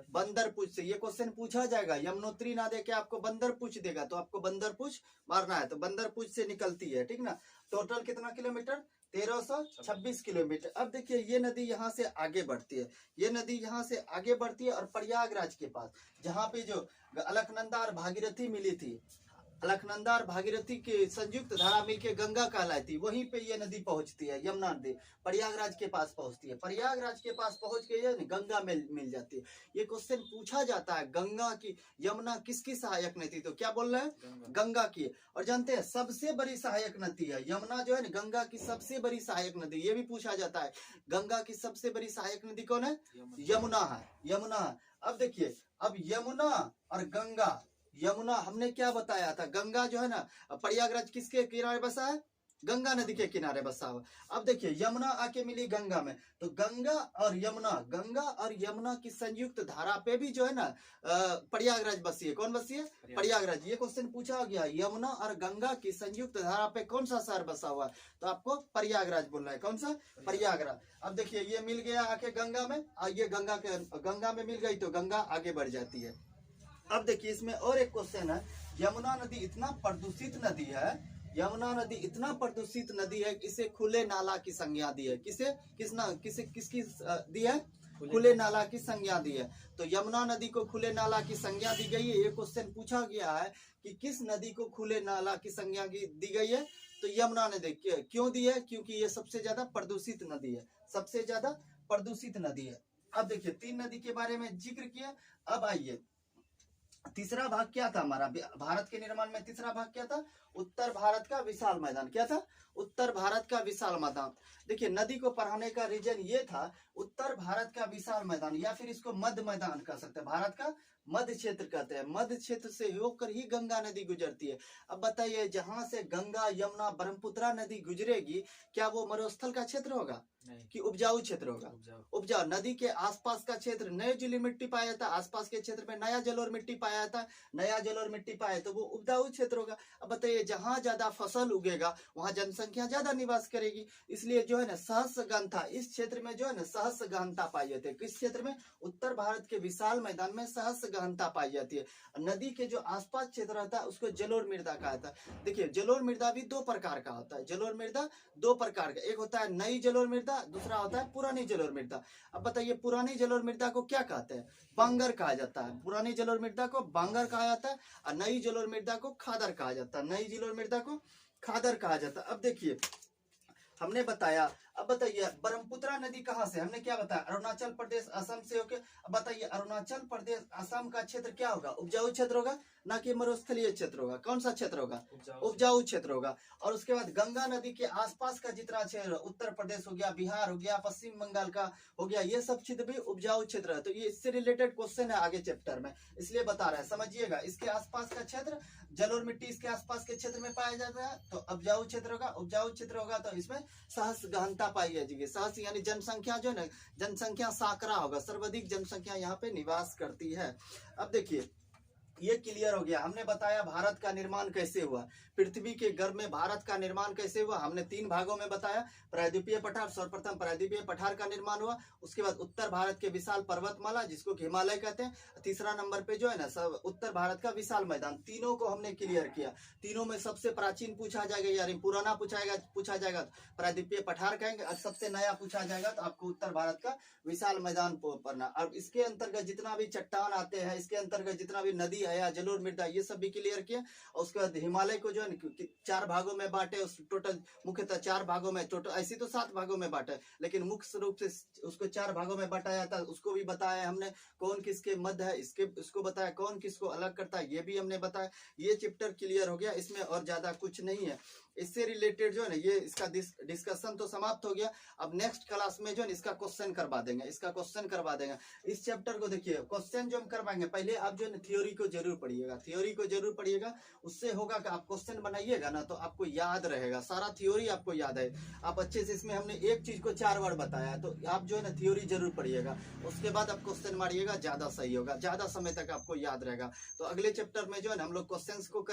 बंदरपूछ से। ये क्वेश्चन पूछा जाएगा, यमुनोत्री ना दे के आपको बंदरपूछ देगा तो आपको बंदरपूछ मारना है। तो बंदरपूछ से निकलती है, ठीक ना। टोटल कितना किलोमीटर? 1326 किलोमीटर। अब देखिए ये नदी यहाँ से आगे बढ़ती है, ये नदी यहाँ से आगे बढ़ती है और प्रयागराज के पास, जहाँ पे जो अलकनंदा और भागीरथी मिली थी, अलकनंदा और भागीरथी के संयुक्त धारा मिलके गंगा कहलाती, वहीं पे ये नदी पहुंचती है। यमुना नदी प्रयागराज के पास पहुंचती है। प्रयागराज के पास पहुंच के ये गंगा में मिल जाती है। ये क्वेश्चन पूछा जाता है, गंगा की, यमुना किसकी सहायक नदी? तो क्या बोल रहे हैं? गंगा की। और जानते हैं सबसे बड़ी सहायक नदी है यमुना, जो है ना गंगा की सबसे बड़ी सहायक नदी। ये भी पूछा जाता है गंगा की सबसे बड़ी सहायक नदी कौन है? यमुना है, यमुना है। अब देखिए, अब यमुना और गंगा, यमुना हमने क्या बताया था? गंगा जो है ना प्रयागराज किसके किनारे बसा है? गंगा नदी के किनारे बसा हुआ। अब देखिए यमुना आके मिली गंगा में, तो गंगा और यमुना की संयुक्त धारा पे भी जो है ना प्रयागराज बसी है। कौन बसी है? प्रयागराज। ये क्वेश्चन पूछा गया, यमुना और गंगा की संयुक्त धारा पे कौन सा शहर बसा हुआ है? तो आपको प्रयागराज बोलना है। कौन सा? प्रयागराज। अब देखिए ये मिल गया आके गंगा में, और ये गंगा में मिल गई तो गंगा आगे बढ़ जाती है। अब देखिए इसमें और एक क्वेश्चन है, यमुना नदी इतना प्रदूषित नदी है, यमुना नदी इतना प्रदूषित नदी है, इसे खुले नाला की संज्ञा दी है। किसकी दी है? खुले नाला की संज्ञा दी है। तो यमुना नदी को खुले नाला की संज्ञा दी गई है। ये क्वेश्चन पूछा गया है कि किस नदी को खुले नाला की संज्ञा दी गई है? तो यमुना नदी। क्यों दी है? क्योंकि ये सबसे ज्यादा प्रदूषित नदी है, सबसे ज्यादा प्रदूषित नदी है। अब देखिए 3 नदी के बारे में जिक्र किया। अब आइए तीसरा भाग क्या था हमारा? भारत के निर्माण में तीसरा भाग क्या था? उत्तर भारत का विशाल मैदान। क्या था? उत्तर भारत का विशाल मैदान। देखिए नदी को पढ़ाने का रीजन ये था, उत्तर भारत का विशाल मैदान, या फिर इसको मध्य मैदान कह सकते हैं, भारत का मध्य क्षेत्र कहते हैं। मध्य क्षेत्र से होकर ही गंगा नदी गुजरती है। अब बताइए जहां से गंगा यमुना ब्रह्मपुत्र नदी गुजरेगी, क्या वो मरुस्थल का क्षेत्र होगा कि उपजाऊ क्षेत्र होगा? उपजाऊ। नदी के आसपास का क्षेत्र नए जलीय मिट्टी पाया जाता है, आसपास के क्षेत्र में नया जल और मिट्टी पाया जाता है, नया जल और मिट्टी पाया तो वो उपजाऊ क्षेत्र होगा। अब बताइए जहां ज्यादा फसल उगेगा वहां जनसंख्या ज्यादा निवास करेगी, इसलिए जो है ना सहस्त्र गहनता, इस क्षेत्र में जो है ना सहस्त्र गहनता पाई जाती है। किस क्षेत्र में? उत्तर भारत के विशाल मैदान में सहस्त्र गहनता पाई जाती है। नदी के जो आसपास क्षेत्र रहता है उसको जलोढ़ मृदा कहा जाता है। देखिए जलोढ़ मृदा भी 2 प्रकार का होता है। जलोढ़ मृदा 2 प्रकार का, एक होता है नई जलोढ़ मृदा, दूसरा होता है पुरानी जलोढ़ मृदा। अब बताइए पुरानी जलोढ़ मृदा को क्या कहते हैं? बांगर कहा जाता है। पुरानी जलोढ़ मृदा को बांगर कहा जाता है और नई जलोढ़ मृदा को खादर कहा जाता है। नई जलोढ़ मृदा को खादर कहा जाता है। अब देखिए हमने बताया अब बताइए ब्रह्मपुत्रा नदी कहाँ से, हमने क्या बताया, अरुणाचल प्रदेश असम से होके। अब बताइए अरुणाचल प्रदेश असम का क्षेत्र क्या होगा, उपजाऊ क्षेत्र होगा, ना कि मरुस्थलीय क्षेत्र होगा। कौन सा क्षेत्र होगा, उपजाऊ क्षेत्र होगा। और उसके बाद गंगा नदी के आसपास का जितना क्षेत्र, उत्तर प्रदेश हो गया, बिहार हो गया, पश्चिम बंगाल का हो गया, ये सब क्षेत्र भी उपजाऊ क्षेत्र है। तो ये इससे रिलेटेड क्वेश्चन है आगे चैप्टर में, इसलिए बता रहा है, समझिएगा। इसके आसपास का क्षेत्र, जल और मिट्टी इसके आसपास के क्षेत्र में पाया जाता है, तो उपजाऊ क्षेत्र होगा। उपजाऊ क्षेत्र होगा तो इसमें सहस गहनता पाई जाएगी। सहस यानी जनसंख्या जो है ना, जनसंख्या साकरा होगा, सर्वाधिक जनसंख्या यहाँ पे निवास करती है। अब देखिए ये क्लियर हो गया। हमने बताया भारत का निर्माण कैसे हुआ, पृथ्वी के गर्भ में भारत का निर्माण कैसे हुआ, हमने 3 भागों में बताया। प्रायद्वीपीय पठार, सर्वप्रथम प्रायद्वीपीय पठार का निर्माण हुआ। उसके बाद उत्तर भारत के विशाल पर्वतमाला जिसको हिमालय कहते हैं। तीसरा नंबर पे जो है ना सब उत्तर भारत का विशाल मैदान। तीनों को हमने क्लियर किया। तीनों में सबसे प्राचीन पूछा जाएगा, यानी पुराना पूछा जाएगा तो प्रायद्वीपीय पठार कहेंगे, और सबसे नया पूछा जाएगा तो आपको उत्तर भारत का विशाल मैदान पढ़ना। और इसके अंतर्गत जितना भी चट्टान आते हैं, इसके अंतर्गत जितना भी नदी है या जलोढ़ मृदा, ये सब भी क्लियर किया। और उसके बाद हिमालय को जो है 4 भागों में बांटे, उस टोटल मुख्यतः 4 भागों में, टोटल ऐसी तो 7 भागों में बांटे, लेकिन मुख्य रूप से उसको 4 भागों में बांटा जाता है। उसको भी बताया हमने, कौन किसके मध्य है, इसको बताया, कौन किसको अलग करता है, ये भी हमने बताया। ये चैप्टर क्लियर हो गया, इसमें और ज्यादा कुछ नहीं है। इससे रिलेटेड जो है ना, ये इसका डिस्कशन तो समाप्त हो गया। अब नेक्स्ट क्लास में जो है इसका क्वेश्चन करवा देंगे, इसका क्वेश्चन करवा देंगे। इस चैप्टर को देखिए क्वेश्चन जो हम करवाएंगे, पहले आप जो है थ्योरी को जरूर पढ़िएगा, थ्योरी को जरूर पढ़िएगा। उससे होगा कि आप क्वेश्चन बनाइएगा ना तो आपको याद रहेगा, सारा थ्योरी आपको याद है। आप अच्छे से, इसमें हमने एक चीज को 4 बार बताया, तो आप जो है ना थ्योरी जरूर पढ़िएगा। उसके बाद आप क्वेश्चन मारिएगा, ज्यादा सही होगा, ज्यादा समय तक आपको याद रहेगा। तो अगले चैप्टर में जो है ना हम लोग क्वेश्चन को